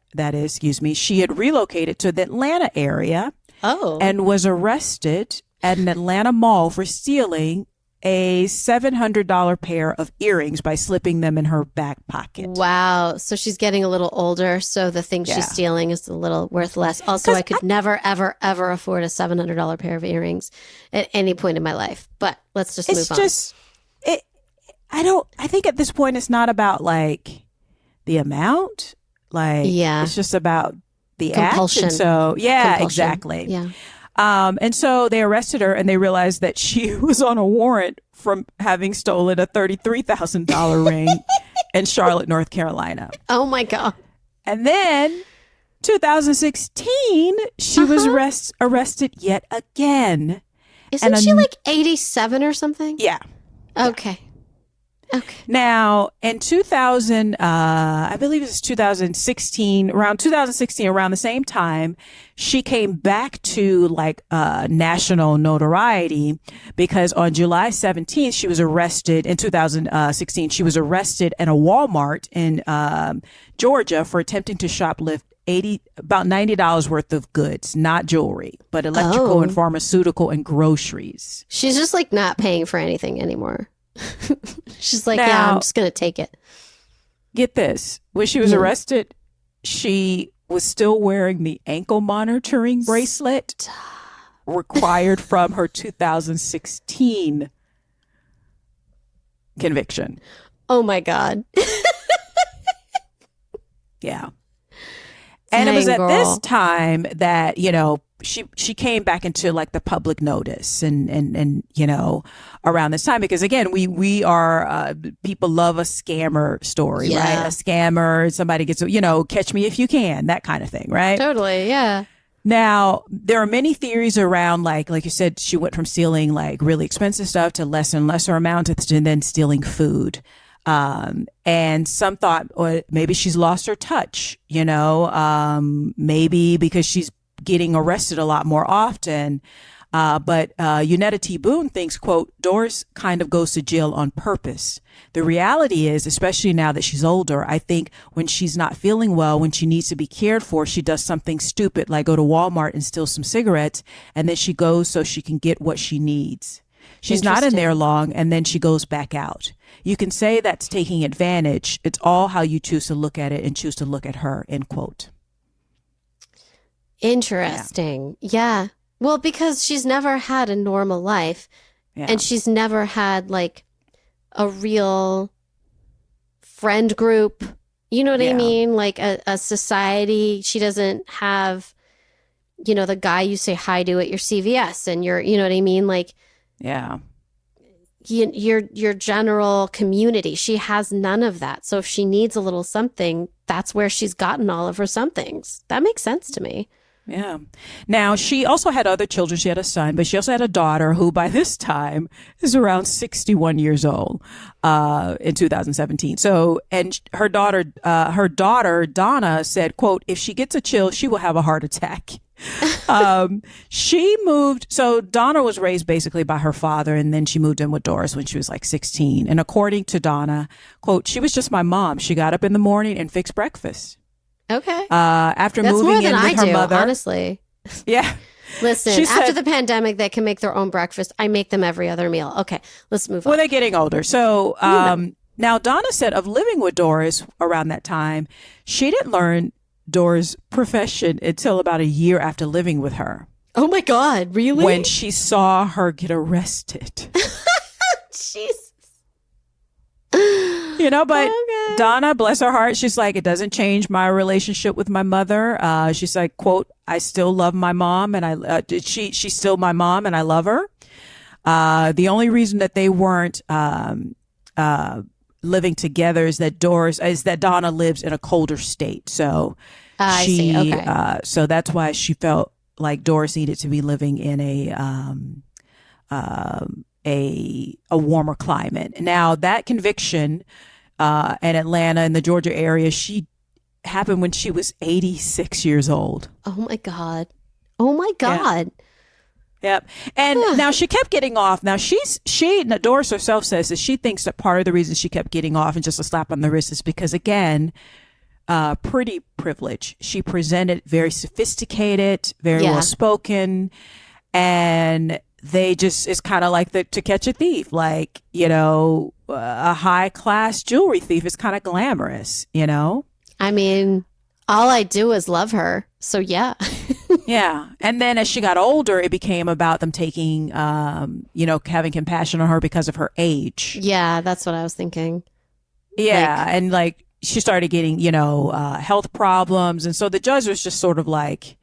she had relocated to the Atlanta area and was arrested at an Atlanta mall for stealing a $700 pair of earrings by slipping them in her back pocket. Wow. So she's getting a little older, so the thing she's stealing is a little worth less. Also, I could never, ever, ever afford a $700 pair of earrings at any point in my life. But let's just move on. I think at this point it's not about like the amount. Like, it's just about the compulsion. Act. And so, compulsion. Exactly. Yeah. And so they arrested her and they realized that she was on a warrant from having stolen a $33,000 ring in Charlotte, North Carolina. Oh my God. And then 2016, she was arrested yet again. Isn't she like 87 or something? Yeah. Okay. Now, in 2000, I believe it was 2016, around the same time, she came back to like national notoriety because on July 17th, she was arrested in 2016. She was arrested at a Walmart in Georgia for attempting to shoplift about $90 worth of goods, not jewelry, but electrical and pharmaceutical and groceries. She's just like not paying for anything anymore. She's like, I'm just going to take it. Get this. When she was arrested, she was still wearing the ankle monitoring bracelet required from her 2016 conviction. Oh my God. Yeah. And it was at this time that, you know, she came back into like the public notice and you know, around this time, because again, we are people love a scammer story, right? A scammer, somebody gets, you know, catch me if you can, that kind of thing, right? Totally. Yeah. Now, there are many theories around, like you said, she went from stealing like really expensive stuff to lesser and lesser amounts and then stealing food. And some thought, or maybe she's lost her touch, you know, maybe because she's getting arrested a lot more often. But Unetta T. Boone thinks, quote, Doris kind of goes to jail on purpose. The reality is, especially now that she's older, I think when she's not feeling well, when she needs to be cared for, she does something stupid like go to Walmart and steal some cigarettes, and then she goes so she can get what she needs. She's not in there long, and then she goes back out. You can say that's taking advantage. It's all how you choose to look at it and choose to look at her, end quote. Interesting. Yeah. Well, because she's never had a normal life, and she's never had like a real friend group. You know what I mean? Like a society. She doesn't have, you know, the guy you say hi to at your CVS and you know what I mean? Like, your general community. She has none of that. So if she needs a little something, that's where she's gotten all of her somethings. That makes sense to me. Yeah. Now, she also had other children. She had a son, but she also had a daughter who by this time is around 61 years old in 2017. So, and her daughter, Donna said, quote, if she gets a chill, she will have a heart attack. She moved. So Donna was raised basically by her father, and then she moved in with Doris when she was like 16. And according to Donna, quote, she was just my mom. She got up in the morning and fixed breakfast. Okay. After That's moving more than in with I her do, mother. honestly. Yeah. Listen, She after said- the pandemic, they can make their own breakfast. I make them every other meal. Okay, let's move on. Well, they're getting older. So now Donna said of living with Doris around that time, she didn't learn Doris' profession until about a year after living with her. Oh my God, really? When she saw her get arrested. Jesus. You know, but Okay. Donna, bless her heart, she's like, it doesn't change my relationship with my mother. She's like, quote, I still love my mom, and she's still my mom, and I love her. The only reason that they weren't living together is that Donna lives in a colder state. So I see. Okay. So that's why she felt like Doris needed to be living in a warmer climate. Now that conviction in Atlanta, in the Georgia area, she happened when she was 86 years old. Oh my God. Oh my God. Yep. And now she kept getting off. Now Doris herself says that she thinks that part of the reason she kept getting off and just a slap on the wrist is because, again, pretty privilege. She presented very sophisticated, very well spoken, and they just, it's kind of like To Catch a Thief, like, you know, a high class jewelry thief is kind of glamorous, you know? I mean, all I do is love her. So yeah. Yeah. And then as she got older, it became about them taking, you know, having compassion on her because of her age. Yeah, that's what I was thinking. Yeah. And like she started getting, you know, health problems. And so the judge was just sort of like,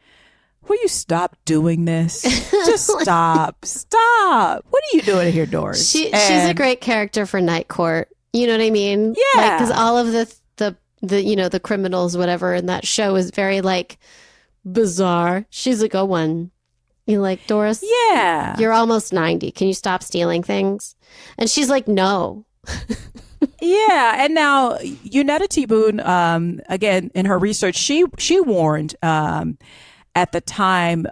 will you stop doing this? Just stop. Stop. What are you doing here, Doris? She's a great character for Night Court. You know what I mean? Yeah. Because all of the you know, the criminals, whatever, in that show is very like bizarre. She's a good one. You're like, Doris, yeah, you're almost 90. Can you stop stealing things? And she's like, no. Yeah. And now Unetta T. Boone, again, in her research, she warned at the time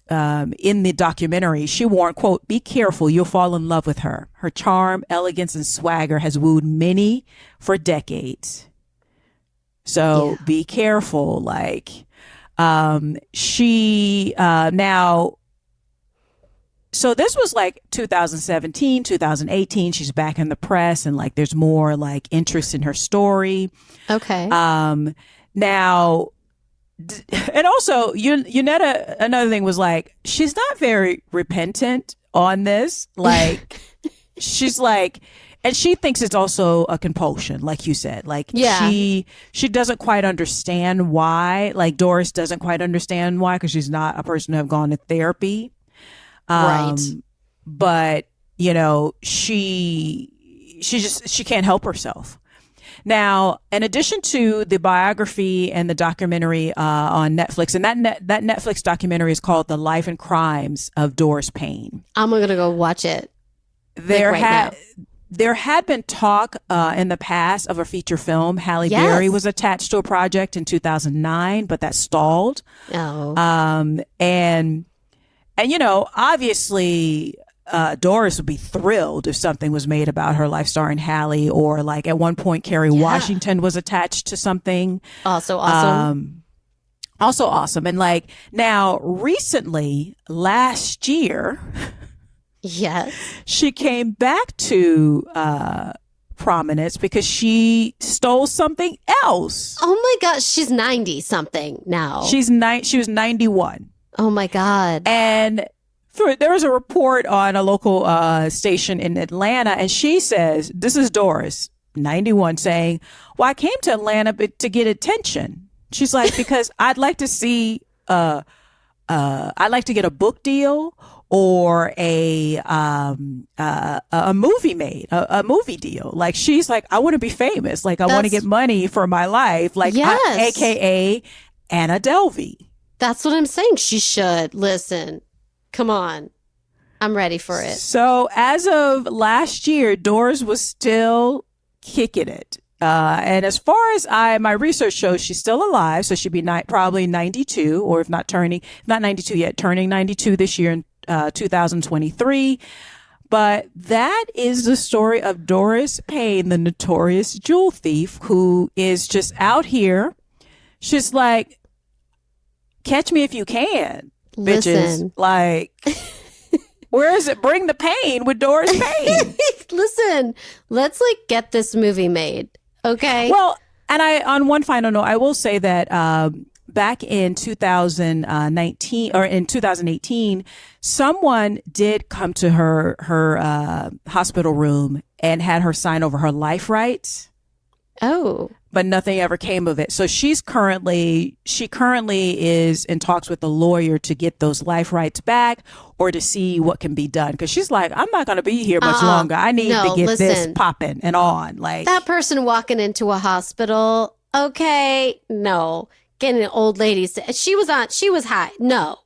in the documentary, she warned, quote, be careful, you'll fall in love with her. Her charm, elegance, and swagger has wooed many for decades. So be careful. Like, she now, so this was like 2017, 2018. She's back in the press, and like there's more like interest in her story. Okay. Now, and also, Yunetta, another thing was like, she's not very repentant on this. Like, she's like, and she thinks it's also a compulsion, like you said. Like, she doesn't quite understand why. Like, Doris doesn't quite understand why, because she's not a person who have gone to therapy. Right. But, you know, she can't help herself. Now, in addition to the biography and the documentary on Netflix, and that Netflix documentary is called "The Life and Crimes of Doris Payne." I'm gonna go watch it. There had been talk in the past of a feature film. Halle Berry was attached to a project in 2009, but that stalled. Oh. And you know, obviously, Doris would be thrilled if something was made about her life starring Halle, or like at one point Kerry Washington was attached to something. Also awesome. Also awesome. And like now recently, last year, yes, she came back to prominence because she stole something else. Oh my gosh, she's 90 something now. She was 91. Oh my God. And there was a report on a local station in Atlanta, and she says, this is Doris, 91, saying, well, I came to Atlanta to get attention. She's like, because I'd like to see, I'd like to get a book deal or a movie made, a movie deal. Like, she's like, I want to be famous. Like, I want to get money for my life. Like, AKA Anna Delvey. That's what I'm saying. She should. Listen, come on. I'm ready for it. So as of last year, Doris was still kicking it. And as far as my research shows, she's still alive. So she'd be probably 92, or if not 92 yet, turning 92 this year in 2023. But that is the story of Doris Payne, the notorious jewel thief, who is just out here. She's like, catch me if you can, bitches. Like, where is it? Bring the pain with Doris Payne. Listen, let's like get this movie made. Okay. Well, and on one final note, I will say that back in 2019 or in 2018, someone did come to her hospital room and had her sign over her life rights. Oh. But nothing ever came of it. So she currently is in talks with a lawyer to get those life rights back, or to see what can be done. Because she's like, I'm not going to be here much longer. I need to get this popping and on. Like, that person walking into a hospital. Okay, no, getting an old lady. She was high. No,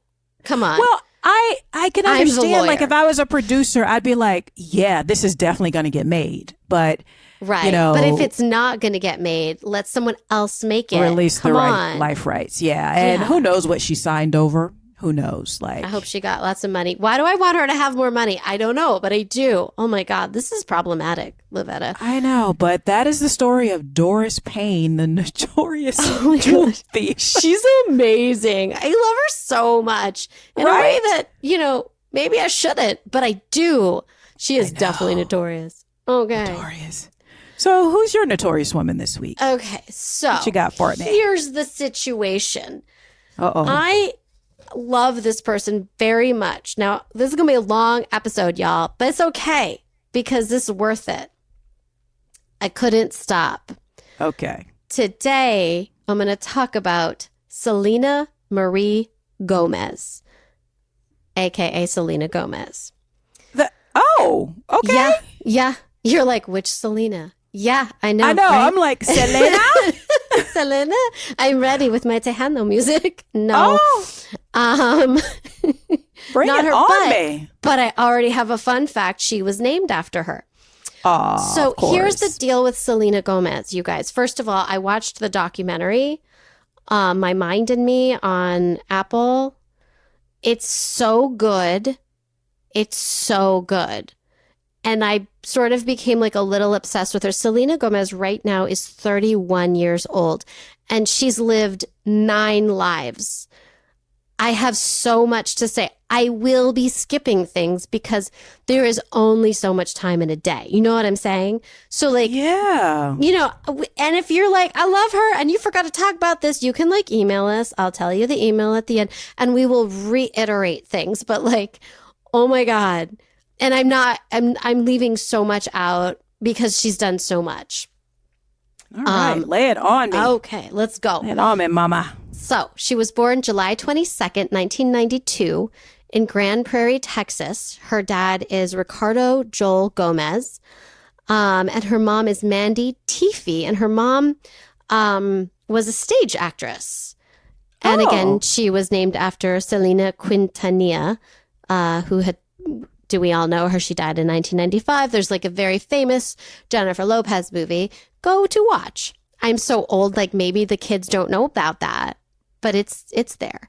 come on. Well, I can understand. Like, if I was a producer, I'd be like, yeah, this is definitely going to get made. But right. You know, but if it's not going to get made, let someone else make it. Release the life rights. Yeah. And who knows what she signed over? Who knows? Like, I hope she got lots of money. Why do I want her to have more money? I don't know, but I do. Oh my God. This is problematic, Lavetta. I know, but that is the story of Doris Payne, the notorious jewel thief. She's amazing. I love her so much in a way that, you know, maybe I shouldn't, but I do. She is definitely notorious. Okay. Notorious. So who's your notorious woman this week? Okay, so what you got for me? Here's the situation. Uh-oh. I love this person very much. Now, this is going to be a long episode, y'all, but it's okay because this is worth it. I couldn't stop. Okay. Today, I'm going to talk about Selena Marie Gomez, a.k.a. Selena Gomez. Okay. Yeah. You're like, which Selena? Yeah, I know. Right? I'm like, Selena? Selena? I'm ready with my Tejano music. No. Bring not it her, on me. But I already have a fun fact. She was named after her. So here's the deal with Selena Gomez, you guys. First of all, I watched the documentary, My Mind and Me on Apple. It's so good. It's so good. And I sort of became like a little obsessed with her. Selena Gomez right now is 31 years old, and she's lived 9 lives. I have so much to say. I will be skipping things because there is only so much time in a day. You know what I'm saying? So like, yeah, you know, and if you're like, I love her and you forgot to talk about this, you can like email us. I'll tell you the email at the end and we will reiterate things. But like, oh my God. And I'm leaving so much out because she's done so much. All right, lay it on me. Okay, let's go. Lay it on me, mama. So she was born July 22nd, 1992 in Grand Prairie, Texas. Her dad is Ricardo Joel Gomez. And her mom is Mandy Teefee. And her mom was a stage actress. And again, she was named after Selena Quintanilla, who had, do we all know her? She died in 1995. There's like a very famous Jennifer Lopez movie. Go to watch. I'm so old, like maybe the kids don't know about that, but it's there.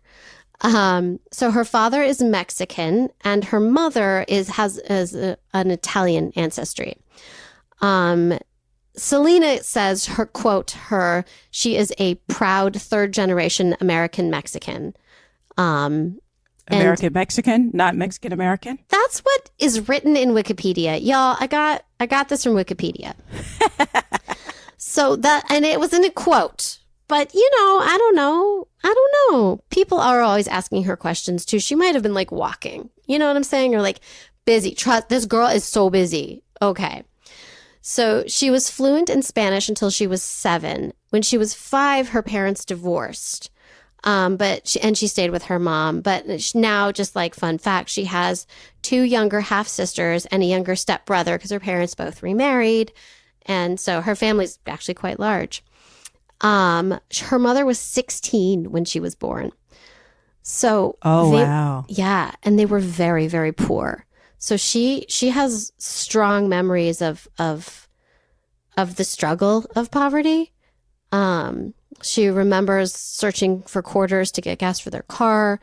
So her father is Mexican and her mother has an Italian ancestry. Selena says her quote, she is a proud third generation American Mexican. American Mexican, not Mexican American. That's what is written in Wikipedia. Y'all, I got this from Wikipedia. So and it was in a quote. But, you know, I don't know. People are always asking her questions too. She might have been like walking. You know what I'm saying? Or like busy. Trust, this girl is so busy. Okay. So she was fluent in Spanish until she was 7. When she was 5, her parents divorced. She stayed with her mom. But now, just like fun fact, she has 2 younger half sisters and a younger stepbrother because her parents both remarried. And so her family's actually quite large. Her mother was 16 when she was born. So, wow. Yeah. And they were very, very poor. So she has strong memories of the struggle of poverty. She remembers searching for quarters to get gas for their car.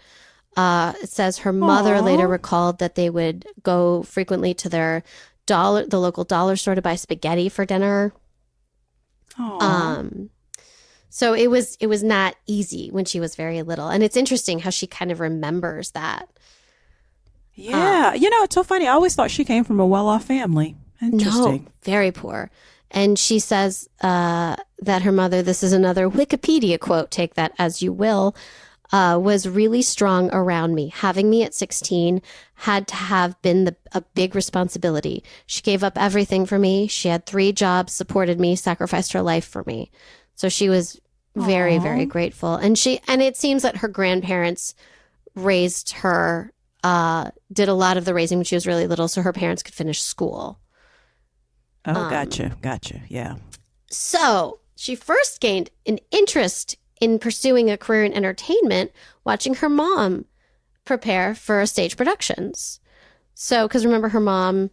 It says her mother later recalled that they would go frequently to the local dollar store to buy spaghetti for dinner. So it was not easy when she was very little. And it's interesting how she kind of remembers that. Yeah. It's so funny. I always thought she came from a well-off family. Interesting. No, very poor. And she says that her mother, this is another Wikipedia quote, take that as you will, was really strong around me. Having me at 16 had to have been a big responsibility. She gave up everything for me. She had 3 jobs, supported me, sacrificed her life for me. So she was very, very grateful. And it seems that her grandparents raised her, did a lot of the raising when she was really little so her parents could finish school. Oh, gotcha. Yeah. So she first gained an interest in pursuing a career in entertainment, watching her mom prepare for stage productions. So, because remember, her mom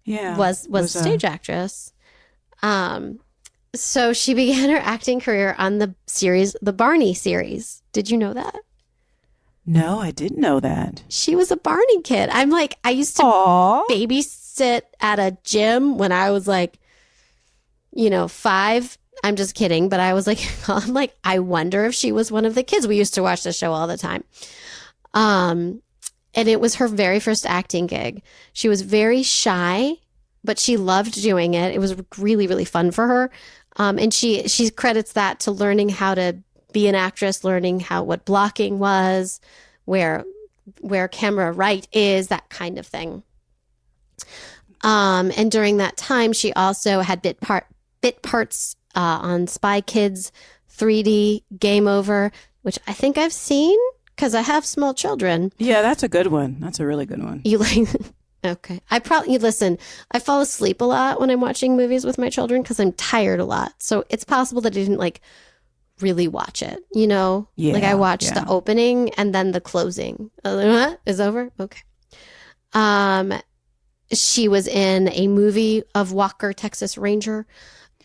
was a stage actress. So she began her acting career on the Barney series. Did you know that? No, I didn't know that. She was a Barney kid. I'm like, I used to babysit at a gym when I was like, 5. I'm just kidding. But I was like, I wonder if she was one of the kids. We used to watch the show all the time. And it was her very first acting gig. She was very shy, but she loved doing it. It was really, really fun for her. And she credits that to learning how to be an actress, learning what blocking was, where camera right is, that kind of thing. And during that time, she also had bit parts on Spy Kids, 3D, Game Over, which I think I've seen because I have small children. Yeah, that's a good one. That's a really good one. You like? Okay. Listen, I fall asleep a lot when I'm watching movies with my children because I'm tired a lot. So it's possible that I didn't really watch it, Yeah. I watched the opening and then the closing. Is over? Okay. She was in a movie of Walker, Texas Ranger.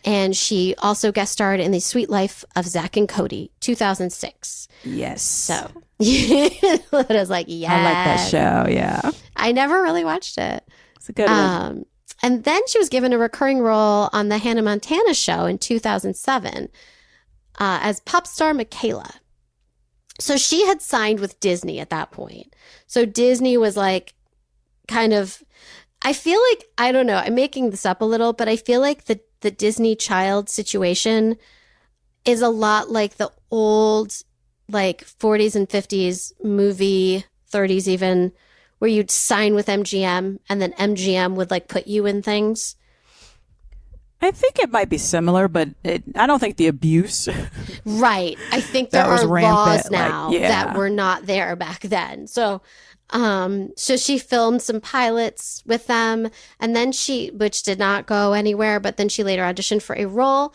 And she also guest starred in The Sweet Life of Zack and Cody, 2006. Yes. So it was like, yeah. I like that show, yeah. I never really watched it. It's a good one. And then she was given a recurring role on the Hannah Montana show in 2007 as pop star Michaela. So she had signed with Disney at that point. So Disney was like kind of, I feel like, I don't know, I'm making this up a little, but I feel like the Disney child situation is a lot like the old like 40s and 50s movie, 30s even, where you'd sign with MGM and then MGM would like put you in things. I think it might be similar, but I don't think the abuse. Right. I think there are rampant, laws now like, that were not there back then. So she filmed some pilots with them, and then which did not go anywhere, but then she later auditioned for a role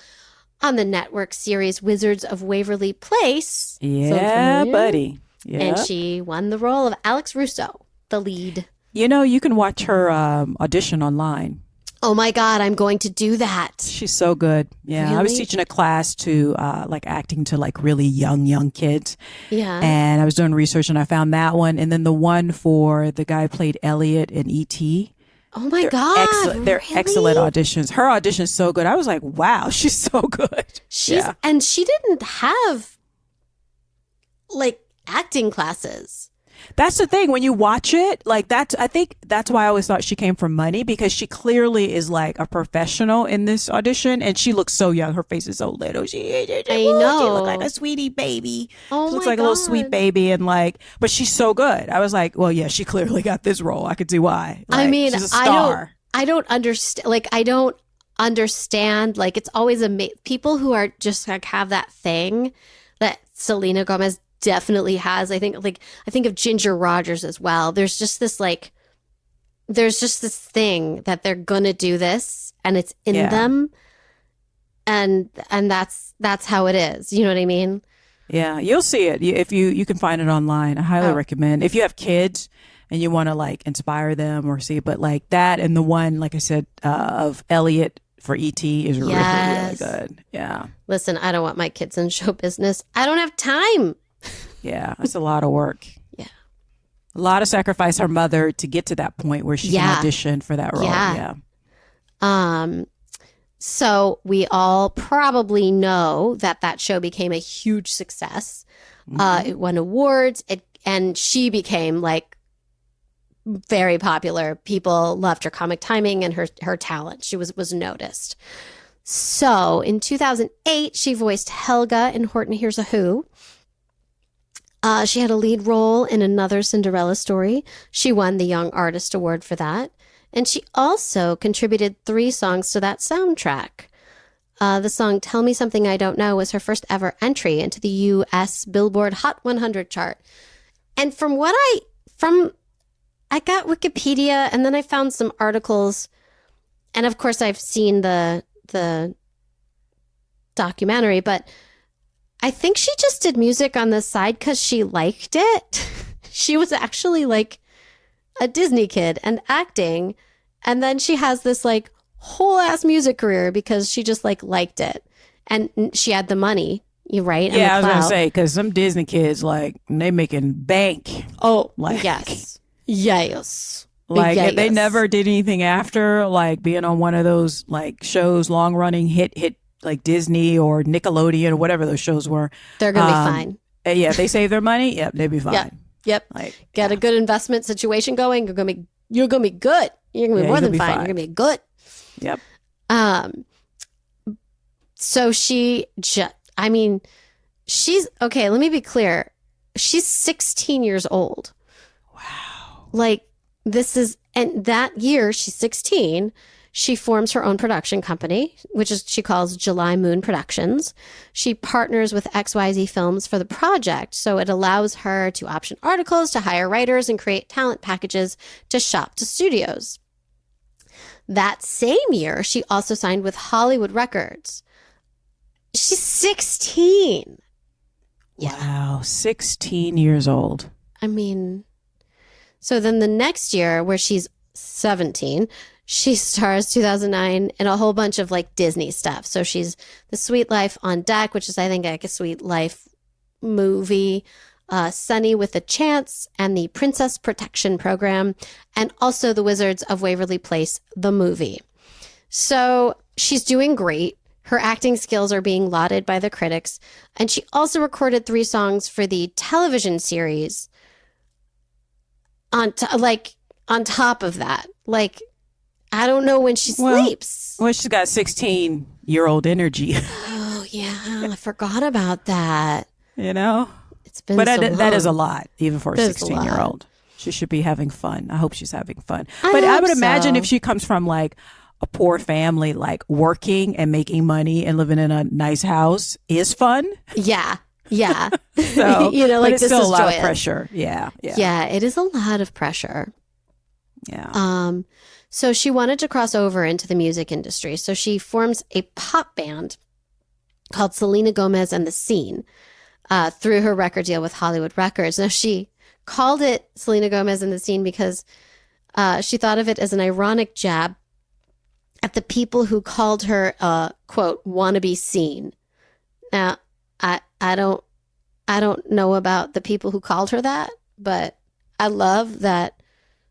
on the network series Wizards of Waverly Place. Yeah, buddy. Yeah. And she won the role of Alex Russo, the lead. You know, you can watch her audition online. Oh my God, I'm going to do that. She's so good. Yeah. Really? I was teaching a class to like acting to like really young kids. Yeah. And I was doing research and I found that one. And then the one for the guy who played Elliot in E.T. Oh my God. They're really? excellent auditions. Her audition's so good. I was like, wow, she's so good. And she didn't have like acting classes. That's the thing. When you watch it, like I think that's why I always thought she came for money, because she clearly is like a professional in this audition, and she looks so young. Her face is so little. I know. She looks like a sweetie baby. Oh she looks my like a little sweet baby, and like, but she's so good. I was like, well, yeah, she clearly got this role. I could see why. Like, I mean, she's a star. I don't understand. Like, I don't understand. Like, it's always people who are just like have that thing that Selena Gomez definitely has. I think of Ginger Rogers as well. There's just this thing that they're gonna do this, and it's in them, and that's how it is. You know what I mean? Yeah, you'll see it if you can find it online. I highly recommend if you have kids and you want to like inspire them or see. But like that, and the one, like I said, of Elliot for E.T. is really good. Yeah. Listen, I don't want my kids in show business. I don't have time. Yeah, it's a lot of work. Yeah. A lot of sacrifice her mother to get to that point where she can audition for that role. Yeah. So we all probably know that show became a huge success. It won awards, and she became like very popular. People loved her comic timing and her talent. She was noticed. So in 2008, she voiced Helga in Horton Hears a Who. She had a lead role in another Cinderella story. She won the Young Artist Award for that. And she also contributed 3 songs to that soundtrack. The song Tell Me Something I Don't Know was her first ever entry into the U.S. Billboard Hot 100 chart. And I got Wikipedia, and then I found some articles. And of course, I've seen the documentary, but I think she just did music on the side because she liked it. She was actually like a Disney kid and acting. And then she has this like whole ass music career because she just like liked it. And she had the money, right? Yeah, I was going to say, because some Disney kids, like, they making bank. Oh, like, yes. Yes. Like, yes. they never did anything after, like, being on one of those, like, shows, long-running hit like Disney or Nickelodeon or whatever those shows were. They're going to be fine. Yeah, if they save their money, yep, they'd be fine. Yep. Like, get a good investment situation going. You're gonna be good. You're gonna be more than fine. You're gonna be good. Yep. So she's okay. Let me be clear. She's 16 years old. Wow. Like and that year she's 16. She forms her own production company, which she calls July Moon Productions. She partners with XYZ Films for the project, so it allows her to option articles, to hire writers, and create talent packages to shop to studios. That same year, she also signed with Hollywood Records. She's 16. Wow, 16 years old. I mean, so then the next year, where she's 17, she stars 2009 in a whole bunch of like Disney stuff. So she's The Sweet Life on Deck, which is I think like a Sweet Life movie, Sunny with a Chance, and the Princess Protection Program, and also The Wizards of Waverly Place, the movie. So she's doing great. Her acting skills are being lauded by the critics, and she also recorded 3 songs for the television series on top of that. Like, I don't know when she sleeps. Well, she's got 16-year-old energy. Oh, yeah. I forgot about that. You know? It's been but so long. that is a lot, even for a That is 16-year-old. She should be having fun. I hope she's having fun. I But I hope would imagine so. if she comes from like a poor family, like working and making money and living in a nice house is fun. Yeah. Yeah. So, you know, but like it's this still is a lot joyous. of pressure. Yeah. Yeah. Yeah, it is a lot of pressure. Yeah. So she wanted to cross over into the music industry. So she forms a pop band called Selena Gomez and the Scene through her record deal with Hollywood Records. Now, she called it Selena Gomez and the Scene because she thought of it as an ironic jab at the people who called her, quote, wannabe scene. Now, I don't know about the people who called her that, but I love that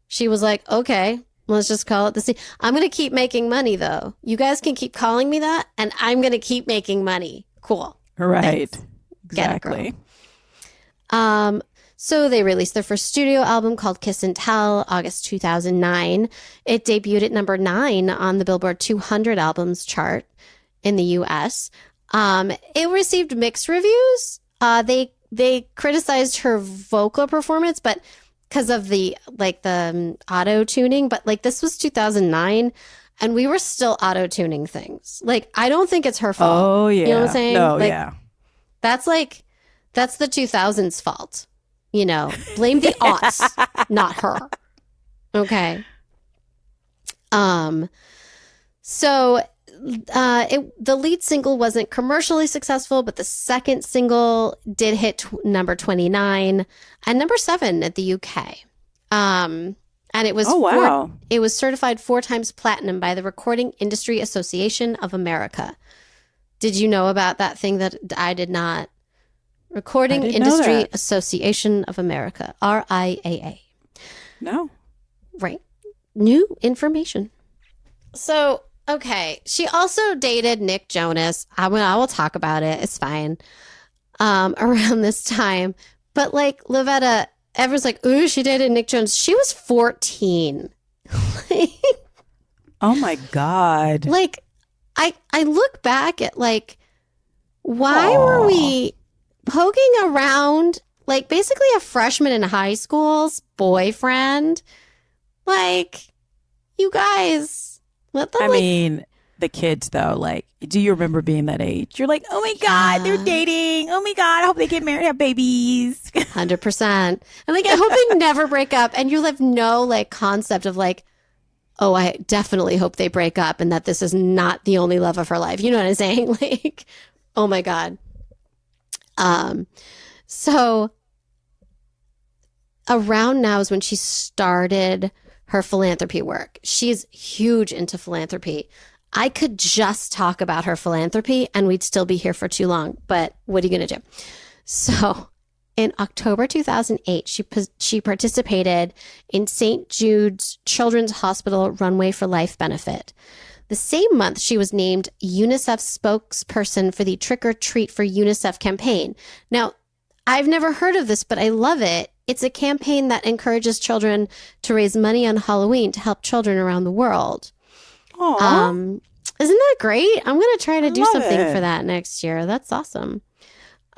she was like, okay, let's just call it the scene. I'm going to keep making money, though. You guys can keep calling me that, and I'm going to keep making money. Cool. Right. Thanks. Exactly. So they released their first studio album called Kiss and Tell, August 2009. It debuted at number 9 on the Billboard 200 albums chart in the U.S. It received mixed reviews. They criticized her vocal performance, but because of the auto tuning. But like this was 2009, and we were still auto tuning things. Like I don't think it's her fault. Oh yeah. You know what I'm saying? No, like, yeah. That's the 2000s fault. You know, blame the aughts, not her. Okay. So the lead single wasn't commercially successful, but the second single did hit number 29 and number 7 at the UK. And it was it was certified 4 times platinum by the Recording Industry Association of America. Did you know about that thing that I did not? Recording Industry Association of America, RIAA. No. Right. New information. So, okay. She also dated Nick Jonas. I will talk about it. It's fine. Around this time. But like Lavetta, everyone's like, ooh, she dated Nick Jonas. She was 14. Oh my God. Like, I look back at like, why were we poking around like basically a freshman in high school's boyfriend? Like, you guys, let them. I mean, the kids though, like, do you remember being that age? You're like, oh my God, they're dating. Oh my God, I hope they get married, have babies. 100%. And like, I hope they never break up. And you have no like concept of like, oh, I definitely hope they break up and that this is not the only love of her life. You know what I'm saying? Like, oh my God. So around now is when she started her philanthropy work. She's huge into philanthropy. I could just talk about her philanthropy and we'd still be here for too long, but what are you going to do? So in October 2008, she participated in St. Jude's Children's Hospital Runway for Life benefit. The same month, she was named UNICEF spokesperson for the Trick or Treat for UNICEF campaign. Now, I've never heard of this, but I love it. It's a campaign that encourages children to raise money on Halloween to help children around the world. Aww. Isn't that great? I'm going to try to do something it. for that next year. That's awesome.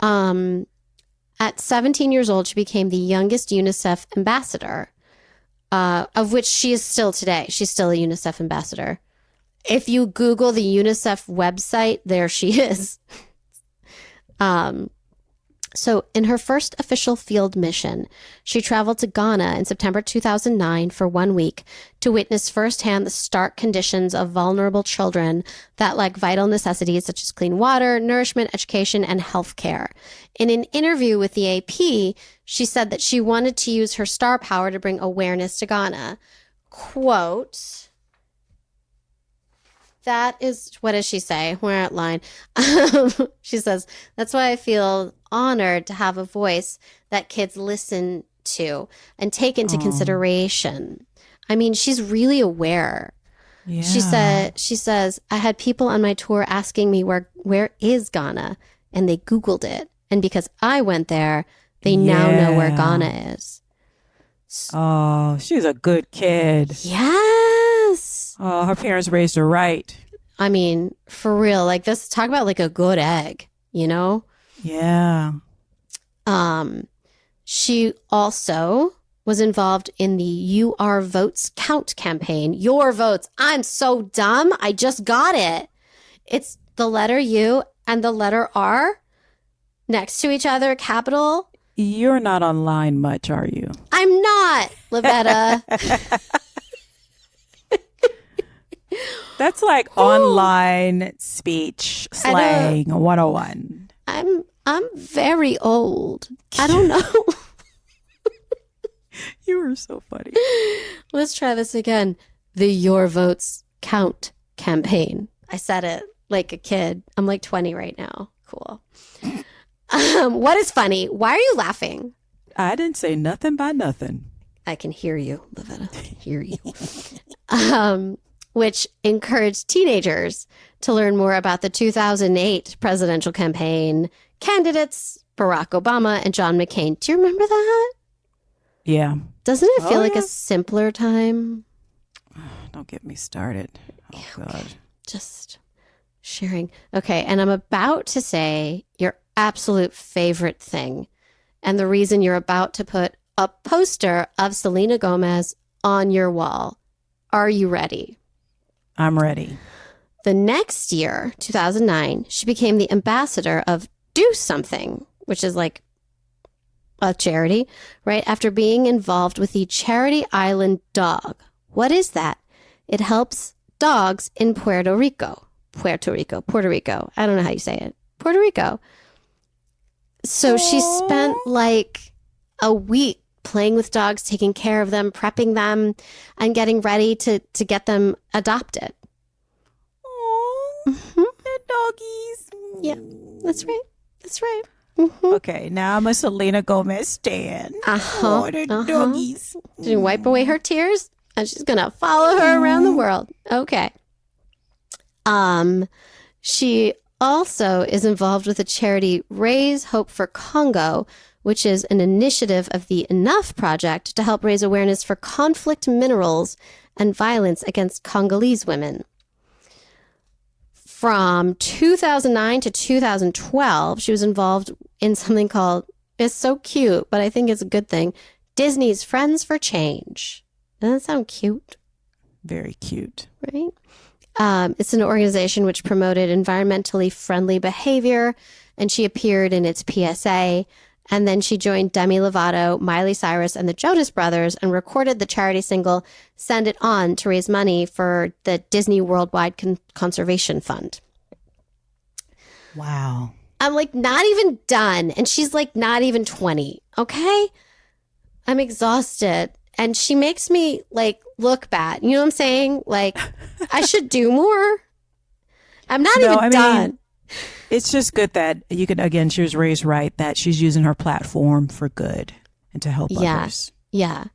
At 17 years old, she became the youngest UNICEF ambassador, of which she is still today. She's still a UNICEF ambassador. If you Google the UNICEF website, there she is. So in her first official field mission, she traveled to Ghana in September 2009 for 1 week to witness firsthand the stark conditions of vulnerable children that lack vital necessities such as clean water, nourishment, education, and health care. In an interview with the AP, she said that she wanted to use her star power to bring awareness to Ghana. Quote, that is, what does she say? We're at line. She says, that's why I feel honored to have a voice that kids listen to and take into consideration. I mean, she's really aware. Yeah. She says, I had people on my tour asking me where is Ghana? And they Googled it. And because I went there, they now know where Ghana is. Oh, she's a good kid. Yes. Oh, her parents raised her right. I mean, for real, like this, talk about like a good egg, you know? Yeah. She also was involved in the You Are Votes Count campaign. Your votes. I'm so dumb. I just got it. It's the letter U and the letter R next to each other, capital. You're not online much, are you? I'm not, Lavetta. That's like online speech slang 101. I'm very old. I don't know. You were so funny. Let's try this again. The Your Votes Count campaign. I said it like a kid. I'm like 20 right now. Cool. What is funny? Why are you laughing? I didn't say nothing by nothing. I can hear you, Lavetta. Hear you. Which encouraged teenagers to learn more about the 2008 presidential campaign candidates, Barack Obama and John McCain. Do you remember that? Yeah. Doesn't it feel like a simpler time? Don't get me started. Oh, God. Okay. Just sharing. Okay. And I'm about to say your absolute favorite thing. And the reason you're about to put a poster of Selena Gomez on your wall. Are you ready? I'm ready. The next year, 2009, she became the ambassador of Do Something, which is like a charity, right? After being involved with the Charity Island Dog. What is that? It helps dogs in Puerto Rico. I don't know how you say it. Puerto Rico. So she spent like a week playing with dogs, taking care of them, prepping them, and getting ready to get them adopted. Mm-hmm. They're doggies. Yeah, that's right. That's right. Mm-hmm. Okay, now I'm a Selena Gomez stan. Oh, they're doggies. She's gonna wipe away her tears, and she's gonna follow her around the world. Okay. She also is involved with the charity Raise Hope for Congo, which is an initiative of the Enough Project to help raise awareness for conflict minerals and violence against Congolese women. From 2009 to 2012, she was involved in something called, it's so cute, but I think it's a good thing, Disney's Friends for Change. Doesn't that sound cute? Very cute. Right? It's an organization which promoted environmentally friendly behavior, and she appeared in its PSA. And then she joined Demi Lovato, Miley Cyrus, and the Jonas Brothers and recorded the charity single Send It On to raise money for the Disney Worldwide Conservation Fund. Wow. I'm like not even done. And she's like not even 20. Okay? I'm exhausted. And she makes me like look bad. You know what I'm saying? Like I should do more. I'm not even done. It's just good that you can, again, she was raised right, that she's using her platform for good and to help others. Yeah.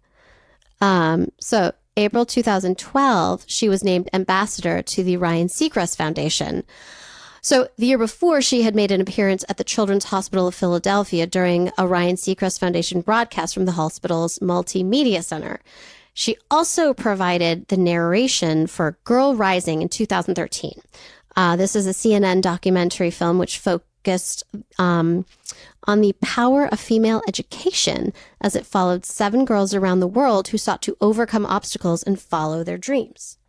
So April 2012, she was named ambassador to the Ryan Seacrest Foundation. So the year before, she had made an appearance at the Children's Hospital of Philadelphia during a Ryan Seacrest Foundation broadcast from the hospital's multimedia center. She also provided the narration for Girl Rising in 2013. This is a CNN documentary film which focused on the power of female education as it followed 7 girls around the world who sought to overcome obstacles and follow their dreams.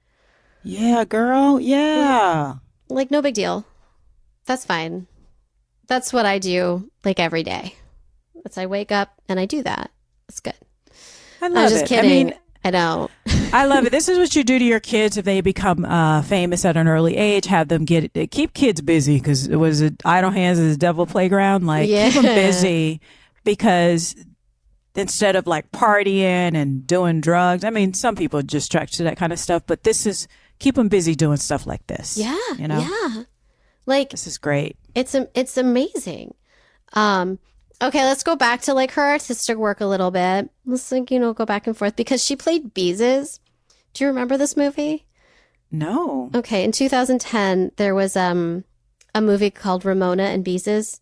Yeah, girl. Yeah. Like, no big deal. That's fine. That's what I do, like, every day. I wake up and I do that. It's good. I love it. I'm just kidding. I don't. I love it. This is what you do to your kids if they become famous at an early age. Have them keep kids busy, because it was idle hands is the devil playground. Like keep them busy, because instead of like partying and doing drugs. I mean, some people are just attracted to that kind of stuff, but this is keep them busy doing stuff like this. Yeah, you know. Yeah, like this is great. It's amazing. Okay, let's go back to like her artistic work a little bit. Let's like, go back and forth because she played Beezus. Do you remember this movie? No. Okay, in 2010, there was a movie called Ramona and Beezus,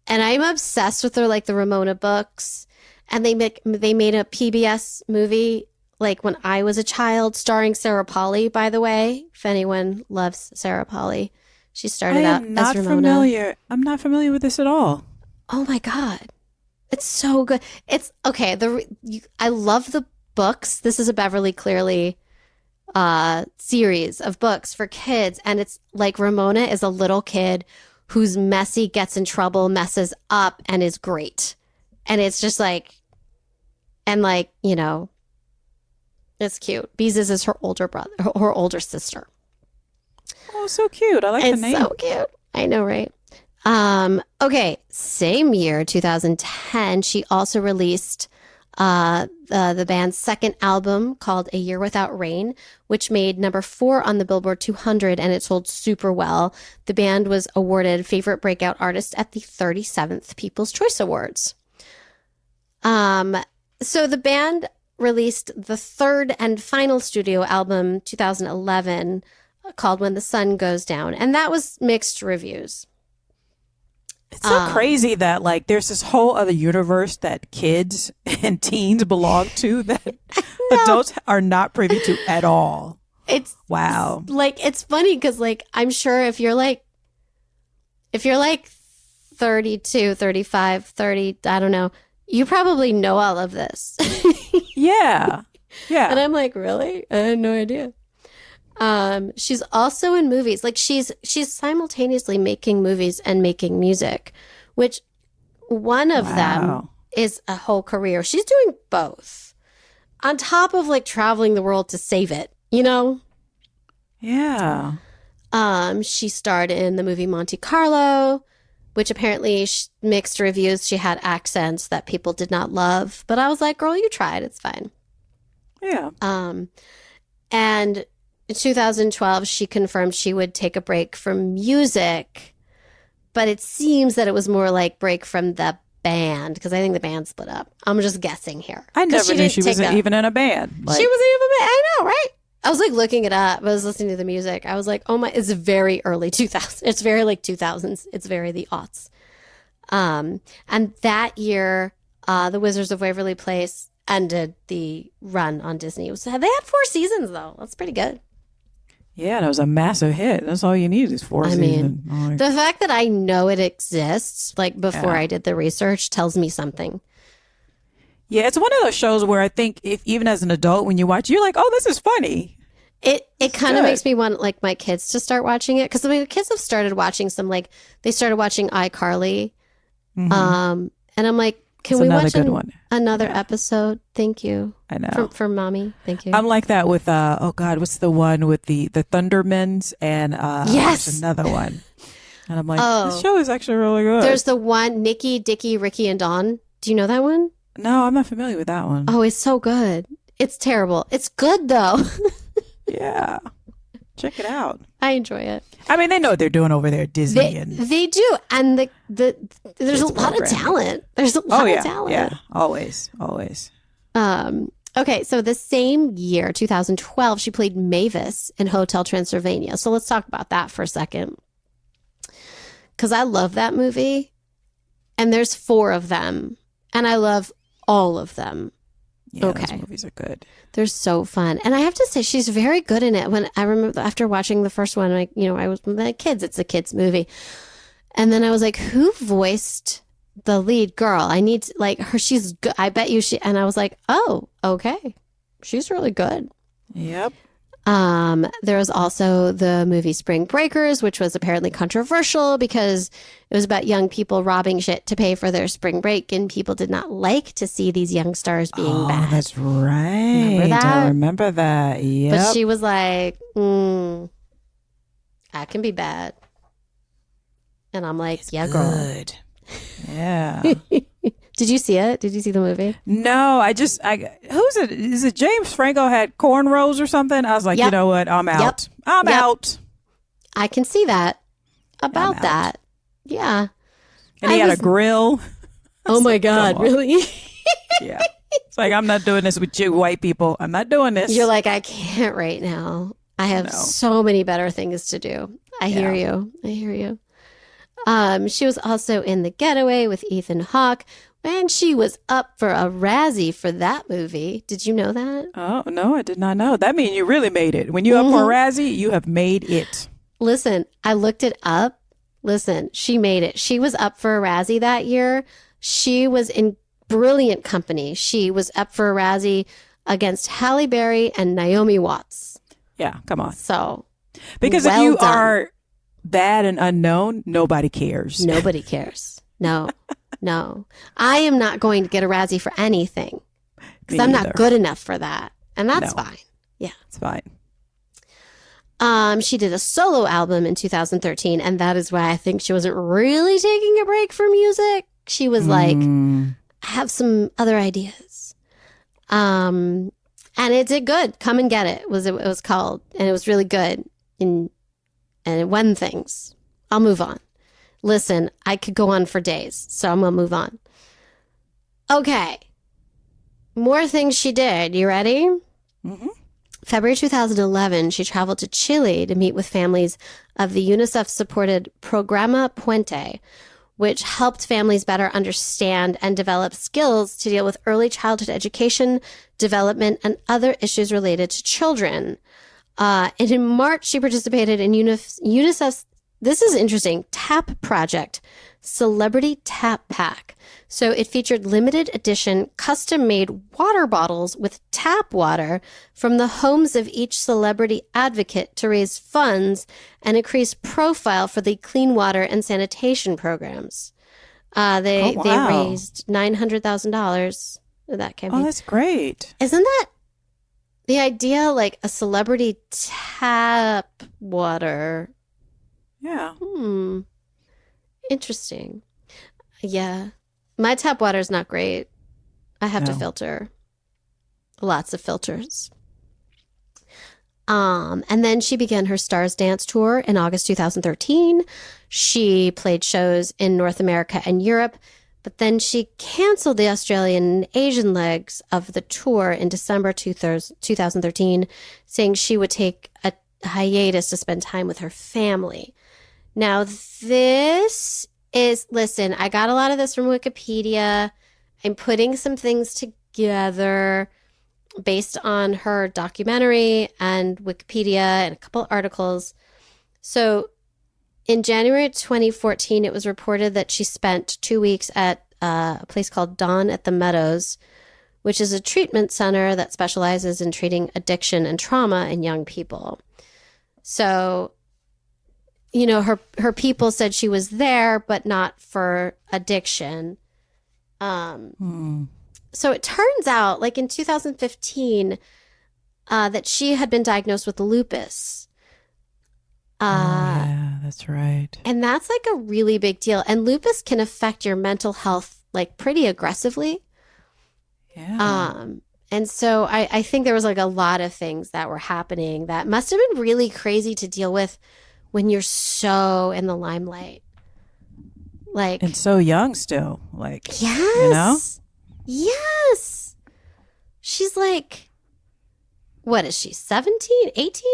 and I'm obsessed with the Ramona books. And they made a PBS movie like when I was a child, starring Sarah Polley. By the way, if anyone loves Sarah Polley, she started out as Ramona. Familiar. I'm not familiar with this at all. Oh my God, it's so good. It's okay. I love the books. This is a Beverly Cleary series of books for kids, and it's like Ramona is a little kid who's messy, gets in trouble, messes up, and is great. And it's just like, and like, you know, it's cute. Beezus is her older brother, her older sister. Oh, so cute. I like the name. It's so cute. I know, right? Okay, same year, 2010, she also released the band's second album called A Year Without Rain, which made number 4 on the Billboard 200, and it sold super well. The band was awarded Favorite Breakout Artist at the 37th People's Choice Awards. So the band released the third and final studio album, 2011, called When the Sun Goes Down, and that was mixed reviews. It's so crazy that like there's this whole other universe that kids and teens belong to that adults are not privy to at all. It's wow. Like it's funny because like I'm sure if you're like 32, 35, 30, I don't know, you probably know all of this. Yeah. Yeah. And I'm like, really? I had no idea. She's also in movies. Like she's simultaneously making movies and making music, which one of them is a whole career. She's doing both on top of like traveling the world to save it, you know? Yeah. She starred in the movie Monte Carlo, which apparently mixed reviews. She had accents that people did not love, but I was like, girl, you tried. It's fine. Yeah. And in 2012, she confirmed she would take a break from music, but it seems that it was more like break from the band because I think the band split up. I'm just guessing here. I never knew she wasn't even in a band. She wasn't even in a band. I know, right? I was like looking it up. I was listening to the music. I was like, oh my, it's very early 2000s. It's very like 2000s. It's very the aughts. And that year, The Wizards of Waverly Place ended the run on Disney. They had 4 seasons though. That's pretty good. Yeah, that was a massive hit. That's all you need is 4 seasons. I mean, the fact that I know it exists, like before I did the research, tells me something. Yeah, it's one of those shows where I think if even as an adult, when you watch, you're like, oh, this is funny. It kind of makes me want like my kids to start watching it because I mean, the kids have started watching some like they started watching iCarly, and I'm like, can we watch another episode? Thank you. I know for mommy. Thank you. I'm like that with oh God, what's the one with the Thundermans and yes, there's another one, and I'm like, this show is actually really good. There's the one Nikki, Dickie, Ricky, and Dawn. Do you know that one? No, I'm not familiar with that one. Oh, it's so good. It's terrible. It's good though. Yeah. Check it out. I enjoy it. I mean, they know what they're doing over there at Disney. They do. And there's a lot of talent. There's a lot of talent. Yeah, always. Okay, so the same year, 2012, she played Mavis in Hotel Transylvania. So let's talk about that for a second. Because I love that movie. And there's 4 of them. And I love all of them. Yeah, those movies are good. They're so fun. And I have to say, she's very good in it. When I remember after watching the first one, I was like, it's a kid's movie. And then I was like, who voiced the lead girl? I need to, like her. She's good. I bet you she, and I was like, oh, okay. She's really good. Yep. There was also the movie Spring Breakers, which was apparently controversial because it was about young people robbing shit to pay for their spring break, and people did not like to see these young stars being bad. That's right. Remember that? I remember that. Yeah. But she was like, I can be bad. And I'm like, it's good. Yeah. Did you see it? Did you see the movie? No, who's it? Is it James Franco had cornrows or something? I was like, you know what? I'm out. I'm out. I can see that about that. Yeah. And he had a grill. Oh my God, really? Yeah. It's like, I'm not doing this with you white people. I'm not doing this. You're like, I can't right now. I have so many better things to do. I hear you. I hear you. She was also in The Getaway with Ethan Hawke, and she was up for a Razzie for that movie. Did you know that? Oh, no, I did not know. That means you really made it. When you're up for a Razzie, you have made it. Listen, I looked it up. Listen, she made it. She was up for a Razzie that year. She was in brilliant company. She was up for a Razzie against Halle Berry and Naomi Watts. Yeah, come on. So, because if you are bad and unknown, nobody cares. Nobody cares. No, no. I am not going to get a Razzie for anything because I'm not good enough for that. And that's fine. Yeah. It's fine. She did a solo album in 2013, and that is why I think she wasn't really taking a break from music. She was like, I have some other ideas. And it did good. Come and Get It it was called, and it was really good. And it won things. I'll move on. Listen, I could go on for days, so I'm going to move on. Okay. More things she did. You ready? Mm-hmm. February 2011, she traveled to Chile to meet with families of the UNICEF-supported Programa Puente, which helped families better understand and develop skills to deal with early childhood education, development, and other issues related to children. And in March, she participated in UNICEF's, this is interesting, TAP project, Celebrity Tap Pack. So it featured limited edition, custom-made water bottles with tap water from the homes of each celebrity advocate to raise funds and increase profile for the clean water and sanitation programs. They raised $900,000 with that campaign. Oh, that's great. Isn't that the idea, like a celebrity tap water? Yeah. Interesting. Yeah. My tap water is not great. I have to filter. Lots of filters. And then she began her Stars Dance tour in August 2013. She played shows in North America and Europe, but then she canceled the Australian and Asian legs of the tour in December 2013, saying she would take a hiatus to spend time with her family. Now, this is, listen, I got a lot of this from Wikipedia. I'm putting some things together based on her documentary and Wikipedia and a couple articles. So in January 2014, it was reported that she spent 2 weeks at a place called Dawn at the Meadows, which is a treatment center that specializes in treating addiction and trauma in young people. So, you know, her people said she was there, but not for addiction. So it turns out, like in 2015, that she had been diagnosed with lupus. Yeah, that's right. And that's like a really big deal. And lupus can affect your mental health like pretty aggressively. Yeah. And so I think there was like a lot of things that were happening that must have been really crazy to deal with when you're so in the limelight. Like, and so young still. Like, yes. you know? Yes. She's like, what is she, 17, 18?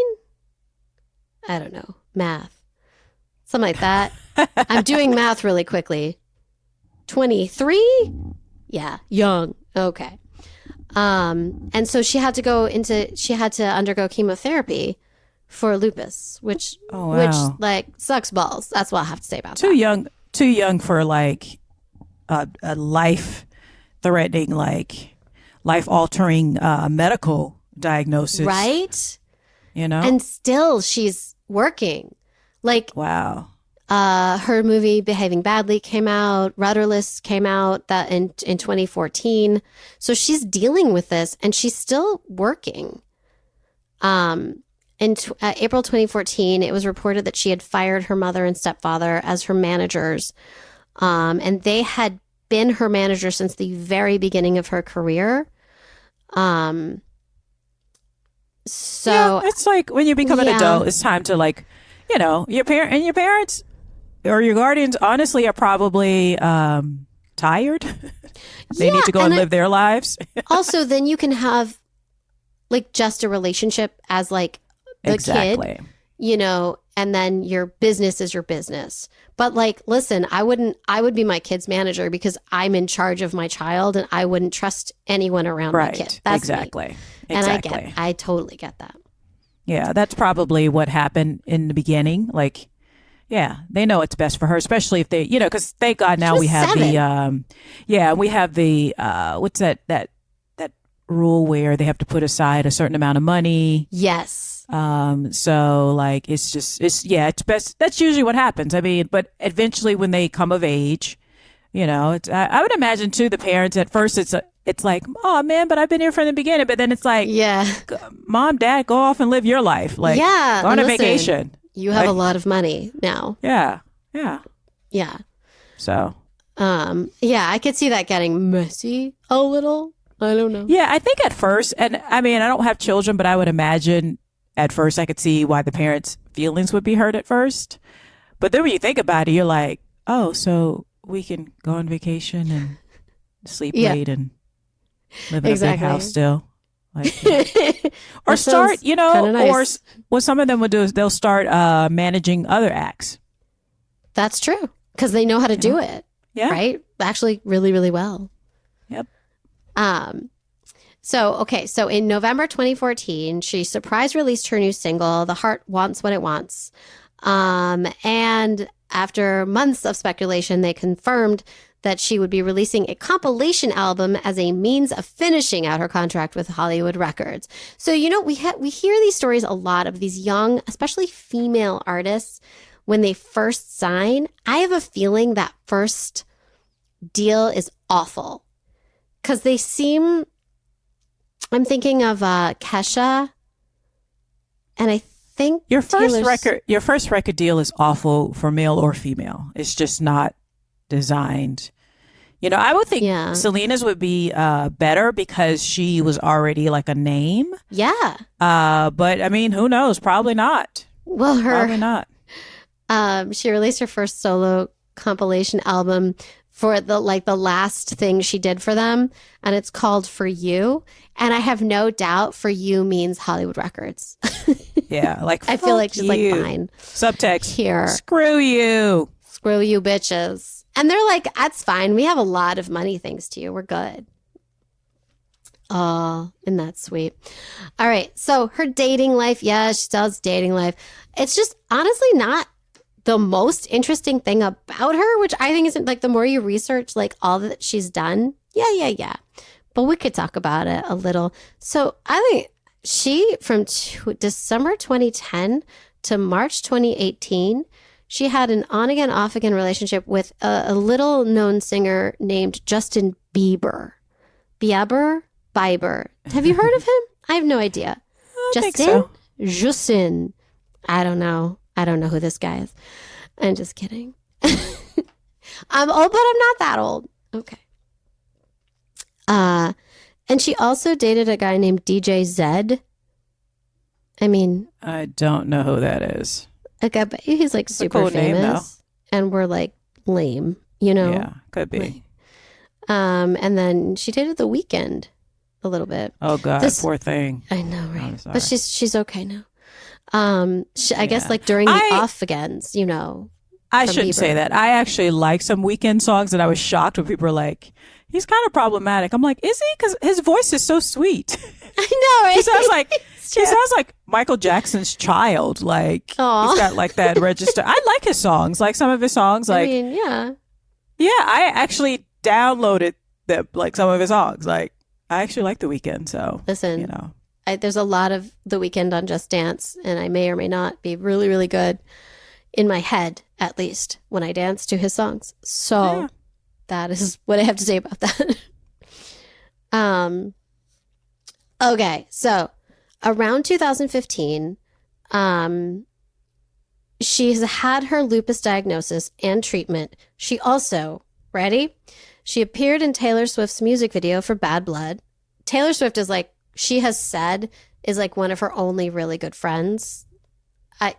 I don't know. Math. Something like that. I'm doing math really quickly. 23? Yeah, young. Okay. And so she had to undergo chemotherapy for lupus, which like sucks balls. That's what I have to say about that. Too young for like a life-threatening, like life-altering medical diagnosis. Right? You know? And still she's working. Like, wow. Her movie Behaving Badly came out. Rudderless came out that in 2014. So she's dealing with this and she's still working. In April 2014, it was reported that she had fired her mother and stepfather as her managers. And they had been her manager since the very beginning of her career. So yeah, it's like when you become an adult, it's time to, like, you know, your parents or your guardians honestly are probably tired. They need to go and live their lives. Also, then you can have like just a relationship as like the Exactly. kid, you know, and then your business is your business. But like, listen, I would be my kid's manager because I'm in charge of my child and I wouldn't trust anyone around my kid. That's exactly. me. Exactly. And I totally get that. Yeah, that's probably what happened in the beginning. Like, yeah, they know it's best for her, especially if they, you know, because thank God now we have 7. we have the, what's that rule where they have to put aside a certain amount of money. Yes. So like, it's best. That's usually what happens. I mean, but eventually when they come of age, you know, I would imagine too, the parents at first, it's like, oh man, but I've been here from the beginning. But then it's like, yeah, mom, dad, go off and live your life. Like, yeah, go on a vacation. You have a lot of money now. Yeah. So, yeah, I could see that getting messy a little. I don't know. Yeah, I think at first, and I mean, I don't have children, but I would imagine at first I could see why the parents' feelings would be hurt at first. But then when you think about it, you're like, oh, so we can go on vacation and sleep late and live in a big house still. Like, or start, you know, nice. Or what some of them would do is they'll start managing other acts. That's true. Because they know how to do it. Yeah. Right? Actually, really, really well. Yep. So in November 2014, she surprise released her new single, The Heart Wants What It Wants. And after months of speculation, they confirmed that she would be releasing a compilation album as a means of finishing out her contract with Hollywood Records. So, you know, we hear these stories a lot of these young, especially female artists, when they first sign. I have a feeling that first deal is awful because they seem, I'm thinking of Kesha, and I think your first record deal is awful for male or female. It's just not designed. You know, I would think Selena's would be better because she was already like a name. Yeah. But I mean, who knows? Probably not. Well, probably not. She released her first solo compilation album for the last thing she did for them, and it's called For You. And I have no doubt For You means Hollywood Records. Yeah, like I feel like she's like, fine. Subtext here. Screw you, bitches. And they're like, that's fine. We have a lot of money thanks to you. We're good. Oh, isn't that sweet? All right. So her dating life. Yeah, she does dating life. It's just honestly not the most interesting thing about her, which I think isn't like the more you research like all that she's done. Yeah. But we could talk about it a little. So I think she, from December 2010 to March 2018, she had an on-again, off-again relationship with a little-known singer named Justin Bieber. Bieber. Have you heard of him? I have no idea. Justin. I don't know. I don't know who this guy is. I'm just kidding. I'm old, but I'm not that old. Okay. And she also dated a guy named DJ Zed. I mean, I don't know who that is. Like, I bet he's like super cool famous, name, and we're like lame, you know? Yeah, could be. Like, and then she dated The Weeknd a little bit. Oh God, poor thing. I know, right? But she's okay now. I guess like during the off-agains, you know. I shouldn't say that. I actually like some Weeknd songs, and I was shocked when people were like, "He's kind of problematic." I'm like, "Is he?" Because his voice is so sweet. I know, right? He sounds like Michael Jackson's child. Like he's got like that register. I like his songs. Like some of his songs. Like, I mean, yeah. I actually downloaded like some of his songs. Like I actually like The Weeknd. So listen, you know. There's a lot of The Weeknd on Just Dance, and I may or may not be really, really good in my head, at least, when I dance to his songs. So that is what I have to say about that. Okay, so around 2015, she's had her lupus diagnosis and treatment. She also, ready? She appeared in Taylor Swift's music video for Bad Blood. Taylor Swift is like, she has said is like one of her only really good friends. I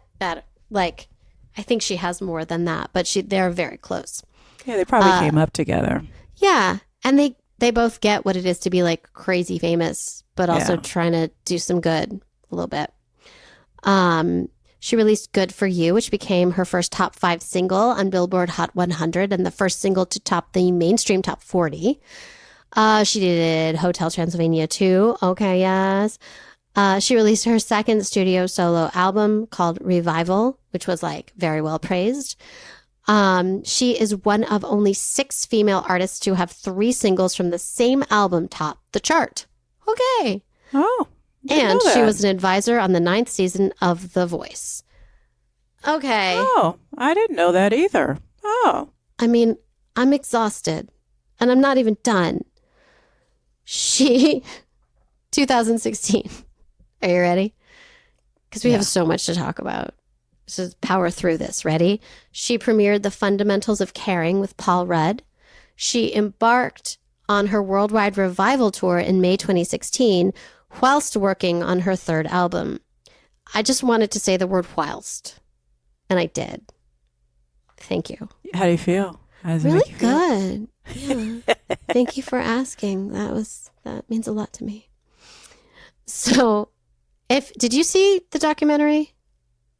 think she has more than that, but they're very close. Yeah, they probably came up together. Yeah, and they both get what it is to be like crazy famous, but also trying to do some good a little bit. She released Good For You, which became her first top 5 single on Billboard Hot 100 and the first single to top the mainstream top 40. She did Hotel Transylvania too. Okay, yes. She released her second studio solo album called Revival, which was like very well praised. She is one of only 6 female artists to have 3 singles from the same album top the chart. Okay. Oh. And she was an advisor on the 9th season of The Voice. Okay. Oh, I didn't know that either. Oh. I mean, I'm exhausted and I'm not even done. 2016. Are you ready? Because we have so much to talk about. So power through this. Ready? She premiered The Fundamentals of Caring with Paul Rudd. She embarked on her worldwide revival tour in May 2016 whilst working on her 3rd album. I just wanted to say the word whilst, and I did. Thank you. How do you feel? Really good. Yeah. Thank you for asking. That means a lot to me. So, did you see the documentary?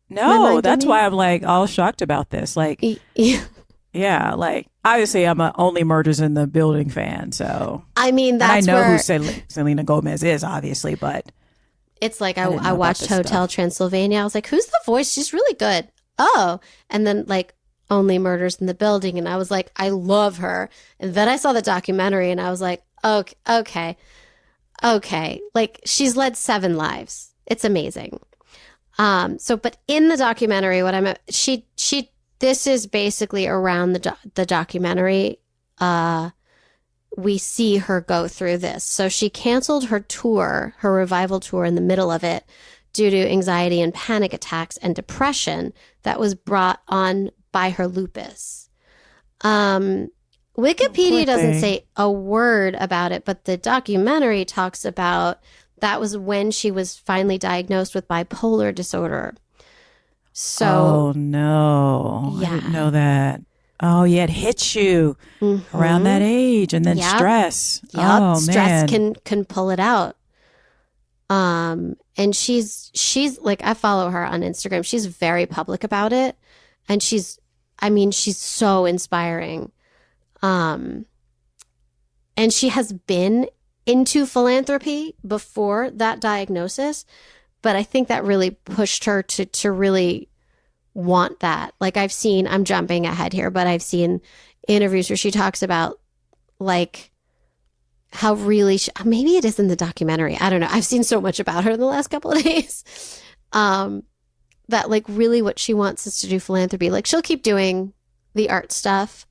No, that's why I'm like all shocked about this. Like, yeah, like obviously I'm a Only Murders in the Building fan, so I mean I know who Selena Gomez is, obviously, but it's like I watched Hotel Transylvania. I was like, who's the voice? She's really good. Oh, and then like Only Murders in the Building, and I was like, I love her. And then I saw the documentary, and I was like, okay, like she's led 7 lives. It's amazing. But in the documentary, this is basically around the documentary. We see her go through this. So she canceled her tour, her revival tour in the middle of it due to anxiety and panic attacks and depression that was brought on by her lupus. Wikipedia doesn't say a word about it, but the documentary talks about that was when she was finally diagnosed with bipolar disorder. So, oh no, I didn't know that. Oh yeah, it hits you around that age, and then stress. Yep, oh stress man, can pull it out. And she's like, I follow her on Instagram. She's very public about it, and she's so inspiring. And she has been into philanthropy before that diagnosis, but I think that really pushed her to really want that. Like I'm jumping ahead here, but I've seen interviews where she talks about like how really, maybe it is in the documentary. I don't know. I've seen so much about her in the last couple of days. That like really what she wants is to do philanthropy. Like she'll keep doing the art stuff,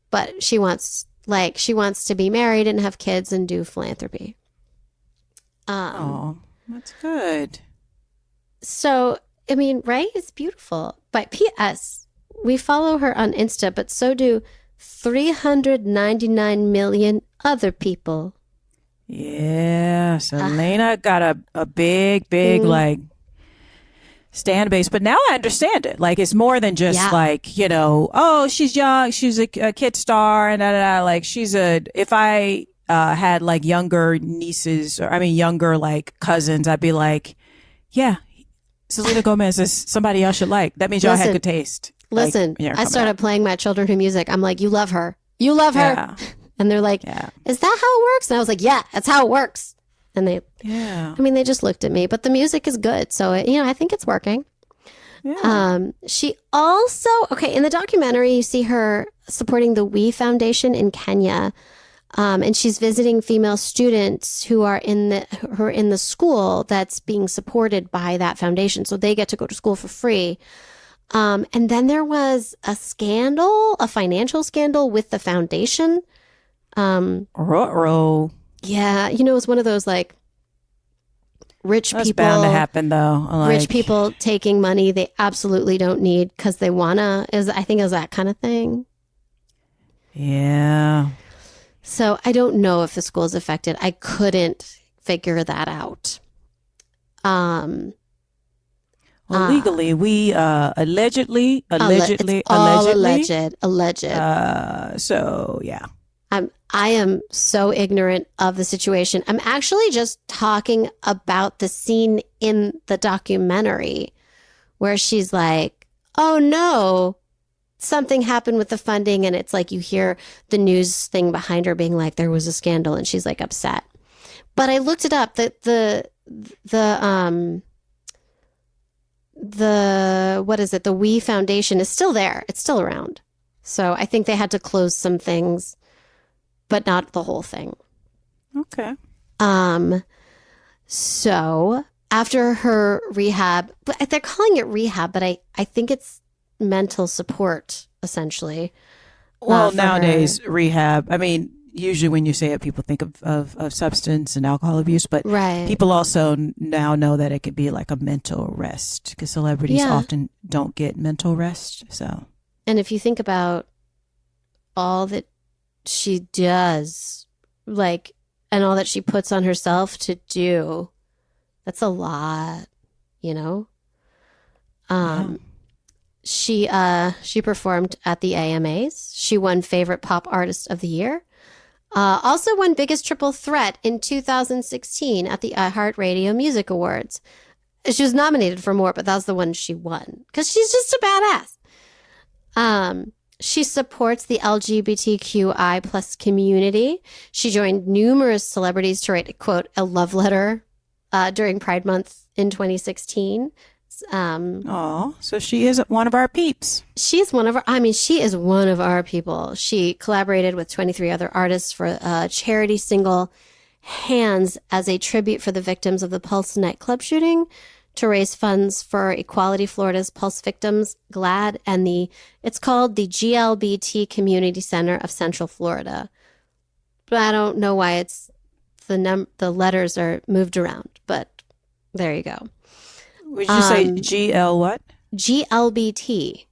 but she wants to be married and have kids and do philanthropy. Oh, that's good. So, I mean, right? It's beautiful. But P.S., we follow her on Insta, but so do 399 million other people. Yeah, Selena got a big, like stand base, but now I understand it. Like it's more than just like, oh, she's young, she's a kid star, and like if I had like younger nieces younger like cousins, I'd be like, yeah, Selena Gomez is somebody else should like. That means y'all had good taste. Listen, like, I started playing my children her music. I'm like, you love her. Yeah. And they're like, is that how it works? And I was like, yeah, that's how it works. And they just looked at me, but the music is good. So, I think it's working. Yeah. She also, in the documentary, you see her supporting the We Foundation in Kenya. And she's visiting female students who are in the school that's being supported by that foundation. So they get to go to school for free. And then there was a financial scandal with the foundation. Ruh-roh. Yeah. It's one of those like rich That's people. bound to happen though. Rich people taking money they absolutely don't need because they wanna. I think it was that kind of thing. Yeah. So I don't know if the school is affected. I couldn't figure that out. Legally, we allegedly. It's all alleged. So yeah. I am so ignorant of the situation. I'm actually just talking about the scene in the documentary where she's like, oh no, something happened with the funding. And it's like you hear the news thing behind her being like, there was a scandal, and she's like upset. But I looked it up. The what is it? The We Foundation is still there. It's still around. So I think they had to close some things, but not the whole thing. Okay. So after her rehab, they're calling it rehab, but I think it's mental support, essentially. Well, nowadays, rehab, I mean, usually when you say it, people think of substance and alcohol abuse, but people also now know that it could be like a mental rest, because celebrities often don't get mental rest. So, and if you think about all that she does, like, and all that she puts on herself to do, that's a lot, you know? She performed at the AMAs. She won Favorite Pop Artist of the Year. Also won Biggest Triple Threat in 2016 at the iHeartRadio Music Awards. She was nominated for more, but that's the one she won because she's just a badass. She supports the LGBTQI plus community. She joined numerous celebrities to write, quote, a love letter during Pride Month in 2016. So she is one of our peeps. She is one of our people. She collaborated with 23 other artists for a charity single, Hands, as a tribute for the victims of the Pulse nightclub shooting, to raise funds for Equality Florida's Pulse victims, GLAAD, and it's called the GLBT Community Center of Central Florida. But I don't know why it's the letters are moved around, but there you go. Would you say GL what? GLBT,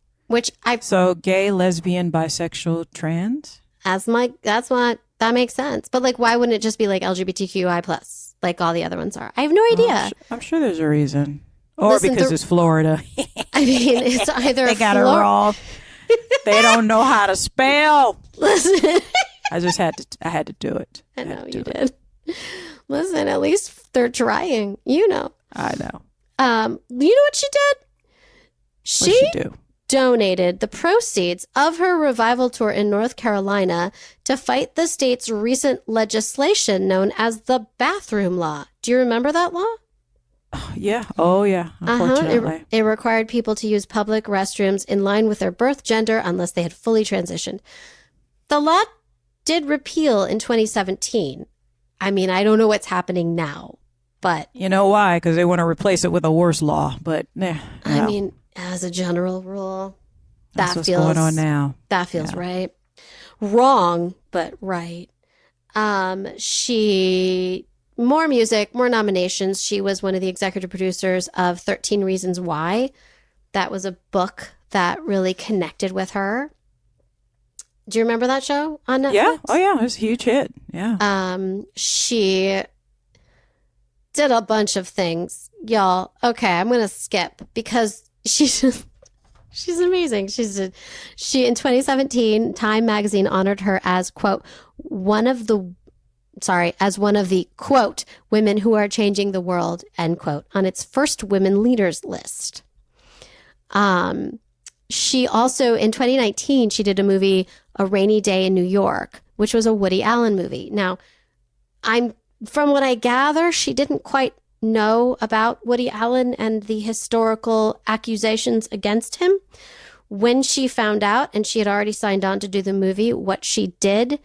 so gay, lesbian, bisexual, trans? That makes sense. But like, why wouldn't it just be like LGBTQI plus, like all the other ones are? I have no idea. I'm sure there's a reson. Or because it's Florida. I mean, it's either they got it wrong. They don't know how to spell. Listen, I had to do it. I know you did. Listen, at least they're trying. You know. I know. You know what she did? She donated the proceeds of her revival tour in North Carolina to fight the state's recent legislation known as the bathroom law. Do you remember that law? Yeah. Oh, yeah. Unfortunately. It required people to use public restrooms in line with their birth gender unless they had fully transitioned. The law did repeal in 2017. I mean, I don't know what's happening now, but... You know why? Because they want to replace it with a worse law, but... I mean, as a general rule, that's what's going on now. That feels right. Wrong, but right. More music, more nominations. She was one of the executive producers of 13 Reasons Why. That was a book that really connected with her. Do you remember that show on Netflix? Yeah. Oh, yeah. It was a huge hit. Yeah. She did a bunch of things. Y'all, okay, I'm going to skip because she's amazing. She in 2017, Time magazine honored her as, quote, one of the, quote, women who are changing the world, end quote, on its first women leaders list. She also, in 2019, she did a movie, A Rainy Day in New York, which was a Woody Allen movie. Now, from what I gather, she didn't quite know about Woody Allen and the historical accusations against him. When she found out, and she had already signed on to do the movie, what she did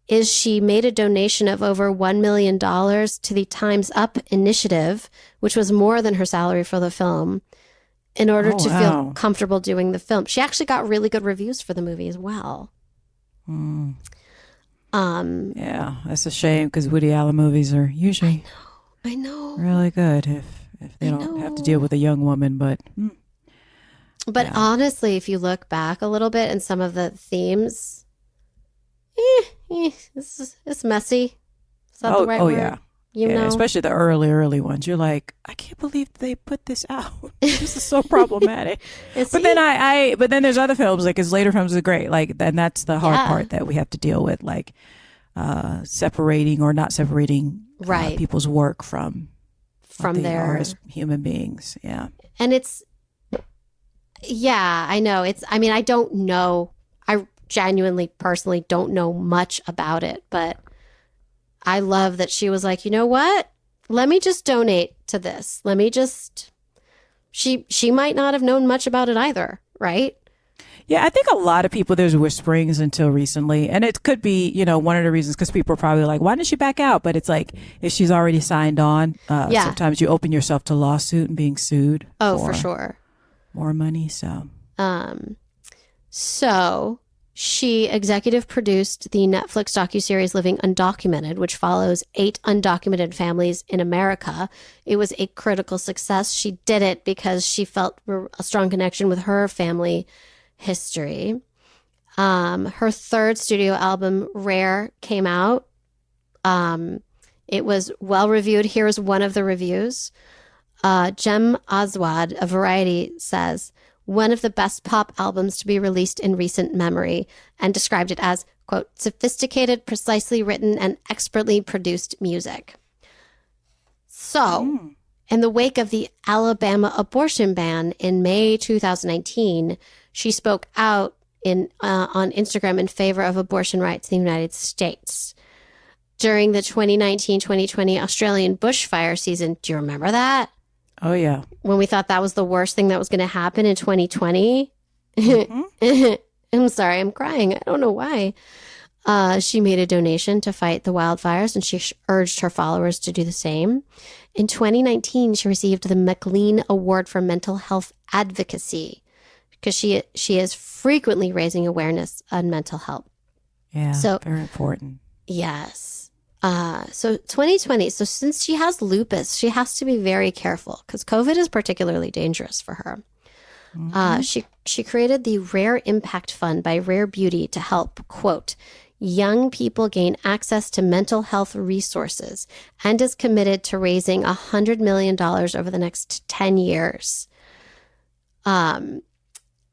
is she made a donation of over $1 million to the Time's Up initiative, which was more than her salary for the film, in order to feel comfortable doing the film. She actually got really good reviews for the movie as well. Yeah, that's a shame because Woody Allen movies are usually I know really good if they don't have to deal with a young woman. But honestly, if you look back a little bit and some of the themes, it's messy. Is that the right word? Yeah. You know, especially the early ones. You're like, I can't believe they put this out. This is so problematic. But then there's other films, like his later films are great. Like, and that's the hard part that we have to deal with. Like, separating or not separating people's work from what they their are as human beings. Yeah. And I know. I don't know. I genuinely, personally don't know much about it, but I love that she was like, you know what? Let me just donate to this. She might not have known much about it either, right? Yeah, I think a lot of people, there's whisperings until recently. And it could be, one of the reasons because people are probably like, why didn't she back out? But it's like, if she's already signed on, sometimes you open yourself to lawsuit and being sued. Oh, for sure. More money. So she executive produced the Netflix docuseries Living Undocumented, which follows 8 undocumented families in America. It was a critical success. She did it because she felt a strong connection with her family history. Her third studio album, Rare, came out. It was well reviewed. Here's one of the reviews. Jem Oswald of Variety says, one of the best pop albums to be released in recent memory, and described it as, quote, sophisticated, precisely written, and expertly produced music. So, in the wake of the Alabama abortion ban in May 2019, she spoke out on Instagram in favor of abortion rights in the United States. During the 2019-2020 Australian bushfire season, do you remember that? Oh, yeah. When we thought that was the worst thing that was going to happen in 2020. Mm-hmm. I'm sorry, I'm crying. I don't know why. She made a donation to fight the wildfires, and she urged her followers to do the same. In 2019, she received the MacLean Award for Mental Health Advocacy because she is frequently raising awareness on mental health. Yeah, so very important. Yes. So 2020, so since she has lupus, she has to be very careful because COVID is particularly dangerous for her. Mm-hmm. She created the Rare Impact Fund by Rare Beauty to help, quote, young people gain access to mental health resources, and is committed to raising $100 million over the next 10 years.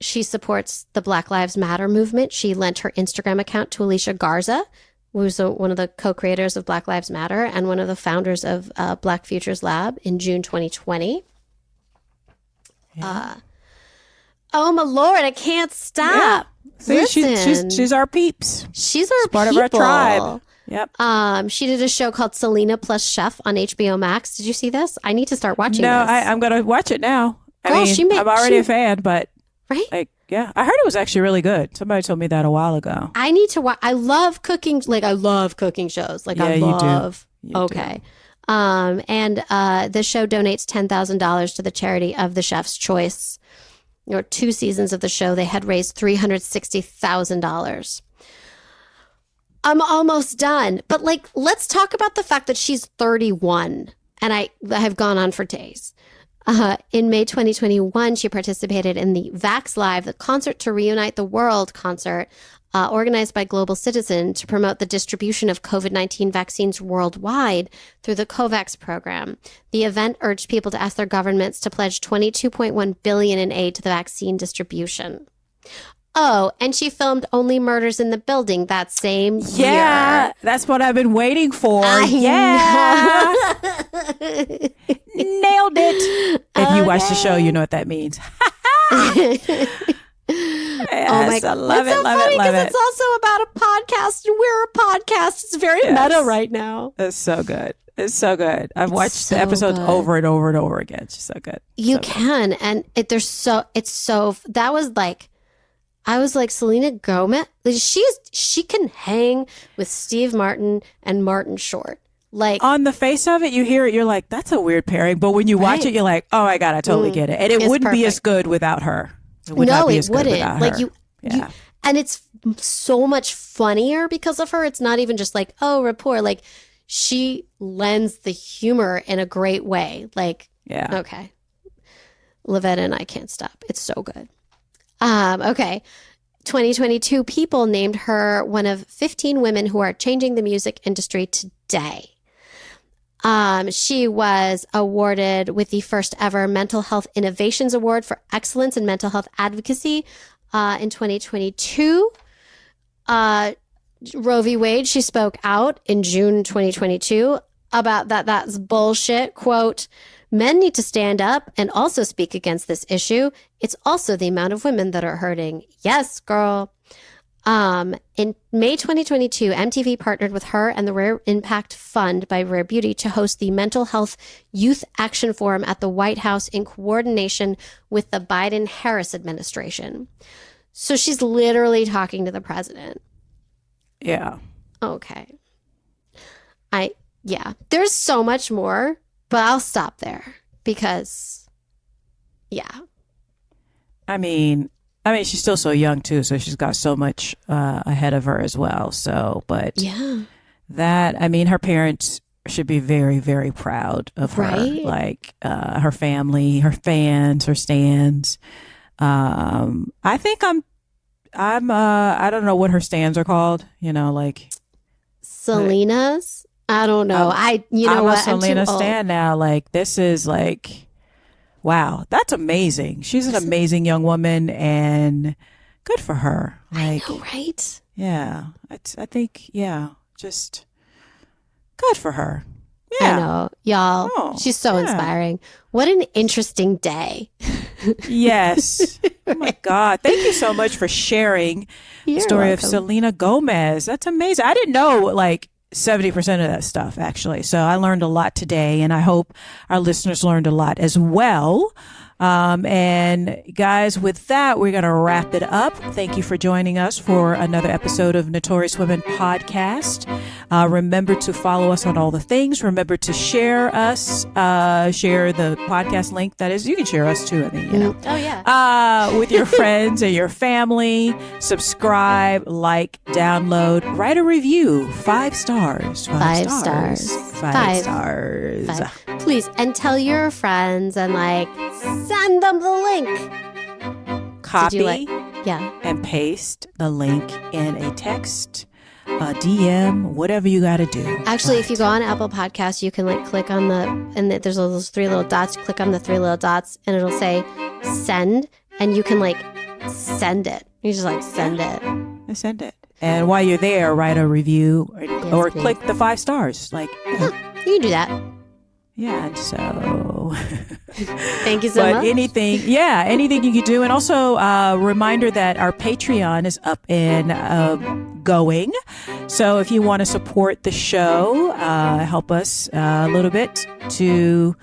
She supports the Black Lives Matter movement. She lent her Instagram account to Alicia Garza, who's one of the co-creators of Black Lives Matter and one of the founders of Black Futures Lab in June 2020. Yeah. Oh my Lord, I can't stop. Yeah. See, she's our peeps. She's our part people. Of our tribe. Yep. She did a show called Selena Plus Chef on HBO Max. Did you see this? I need to start watching this. I'm going to watch it now. Girl, I'm already a fan, but right? Yeah, I heard it was actually really good. Somebody told me that a while ago. I need to watch. I love cooking. I love cooking shows. You do. Okay. And the show donates $10,000 to the charity of the Chef's Choice. There were 2 seasons of the show. They had raised $360,000. I'm almost done. But let's talk about the fact that she's 31. And I have gone on for days. In May 2021, she participated in the Vax Live, the Concert to Reunite the World concert, organized by Global Citizen to promote the distribution of COVID-19 vaccines worldwide through the COVAX program. The event urged people to ask their governments to pledge $22.1 billion in aid to the vaccine distribution. Oh, and she filmed Only Murders in the Building that same year. Yeah, that's what I've been waiting for. Nailed it. If you watch the show, you know what that means. Yes, oh my God. I love it, love it, love it. It's also about a podcast, and we're a podcast. It's very meta right now. It's so good. It's so good. I've watched the episodes over and over and over again. It's just so good. You can. And that was I was like, Selena Gomez, she can hang with Steve Martin and Martin Short. On the face of it, you hear it, you're like, that's a weird pairing. But when you watch it, you're like, oh my God, I totally get it. And it wouldn't be as good without her. It wouldn't. And it's so much funnier because of her. It's not even just rapport. She lends the humor in a great way. Okay. Lavetta and I can't stop. It's so good. Okay. 2022 People named her one of 15 women who are changing the music industry today. She was awarded with the first ever Mental Health Innovations Award for Excellence in Mental Health Advocacy in 2022. Roe v. Wade, she spoke out in June 2022 about that's bullshit. Quote, men need to stand up and also speak against this issue. It's also the amount of women that are hurting. Yes, girl. In May 2022, MTV partnered with her and the Rare Impact Fund by Rare Beauty to host the Mental Health Youth Action Forum at the White House in coordination with the Biden-Harris administration. So she's literally talking to the president. Yeah. Okay. There's so much more, but I'll stop there because, yeah. I mean, she's still so young too, so she's got so much ahead of her as well. So, but yeah, her parents should be very, very proud of her. Right? Like her family, her fans, her stands. I think I don't know what her stands are called. You know, like Selena's. I don't know. I'm a Selena stan now. Like this is like, wow, that's amazing. She's an amazing young woman, and good for her. Like, I know, right? Yeah, I think, yeah, just good for her. Yeah. I know, y'all. Oh, she's so inspiring. What an interesting day. Yes. Oh my God. Thank you so much for sharing the story of Selena Gomez. That's amazing. I didn't know like 70% of that stuff, actually. So I learned a lot today, and I hope our listeners learned a lot as well. And guys, with that, we're going to wrap it up. Thank you for joining us for another episode of Notorious Women Podcast. Remember to follow us on all the things. Remember to share us, share the podcast link. That is, you can share us too. I mean, you know. Oh, yeah. With your friends and your family. Subscribe, like, download, write a review. 5 stars. 5 stars. 5 stars. 5. Please. And tell your friends and like, send them the link. Copy and paste the link in a text, a DM, whatever you got to do. Actually, if you go on Apple Podcasts, you can like click on there's those 3 little dots. Click on the 3 little dots and it'll say send, and you can like send it. You just like send it. Send it. And while you're there, write a review or click the 5 stars. Like, you can do that. Yeah, so thank you so much. Anything you could do. And also reminder that our Patreon is up and going. So if you want to support the show, help us a little bit to,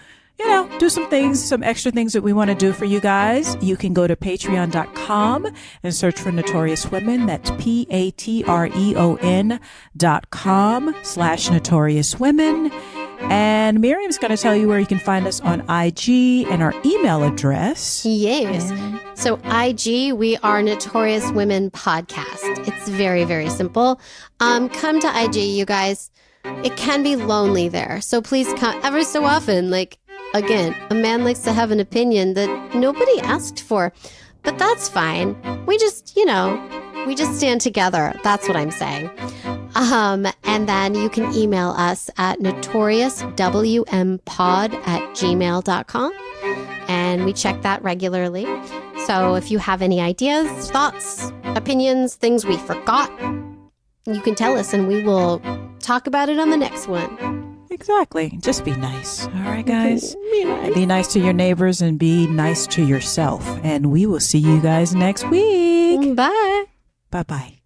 do some extra things that we want to do for you guys. You can go to patreon.com and search for Notorious Women. That's patreon.com/Notorious Women. And Miriam's going to tell you where you can find us on IG and our email address. Yes. So IG, we are Notorious Women Podcast. It's very, very simple. Come to IG, you guys. It can be lonely there. So please come every so often. Like, again, a man likes to have an opinion that nobody asked for. But that's fine. We just stand together. That's what I'm saying. And then you can email us at notoriouswmpod@gmail.com. And we check that regularly. So if you have any ideas, thoughts, opinions, things we forgot, you can tell us and we will talk about it on the next one. Exactly. Just be nice. All right, guys. Be nice to your neighbors and be nice to yourself. And we will see you guys next week. Bye. Bye-bye.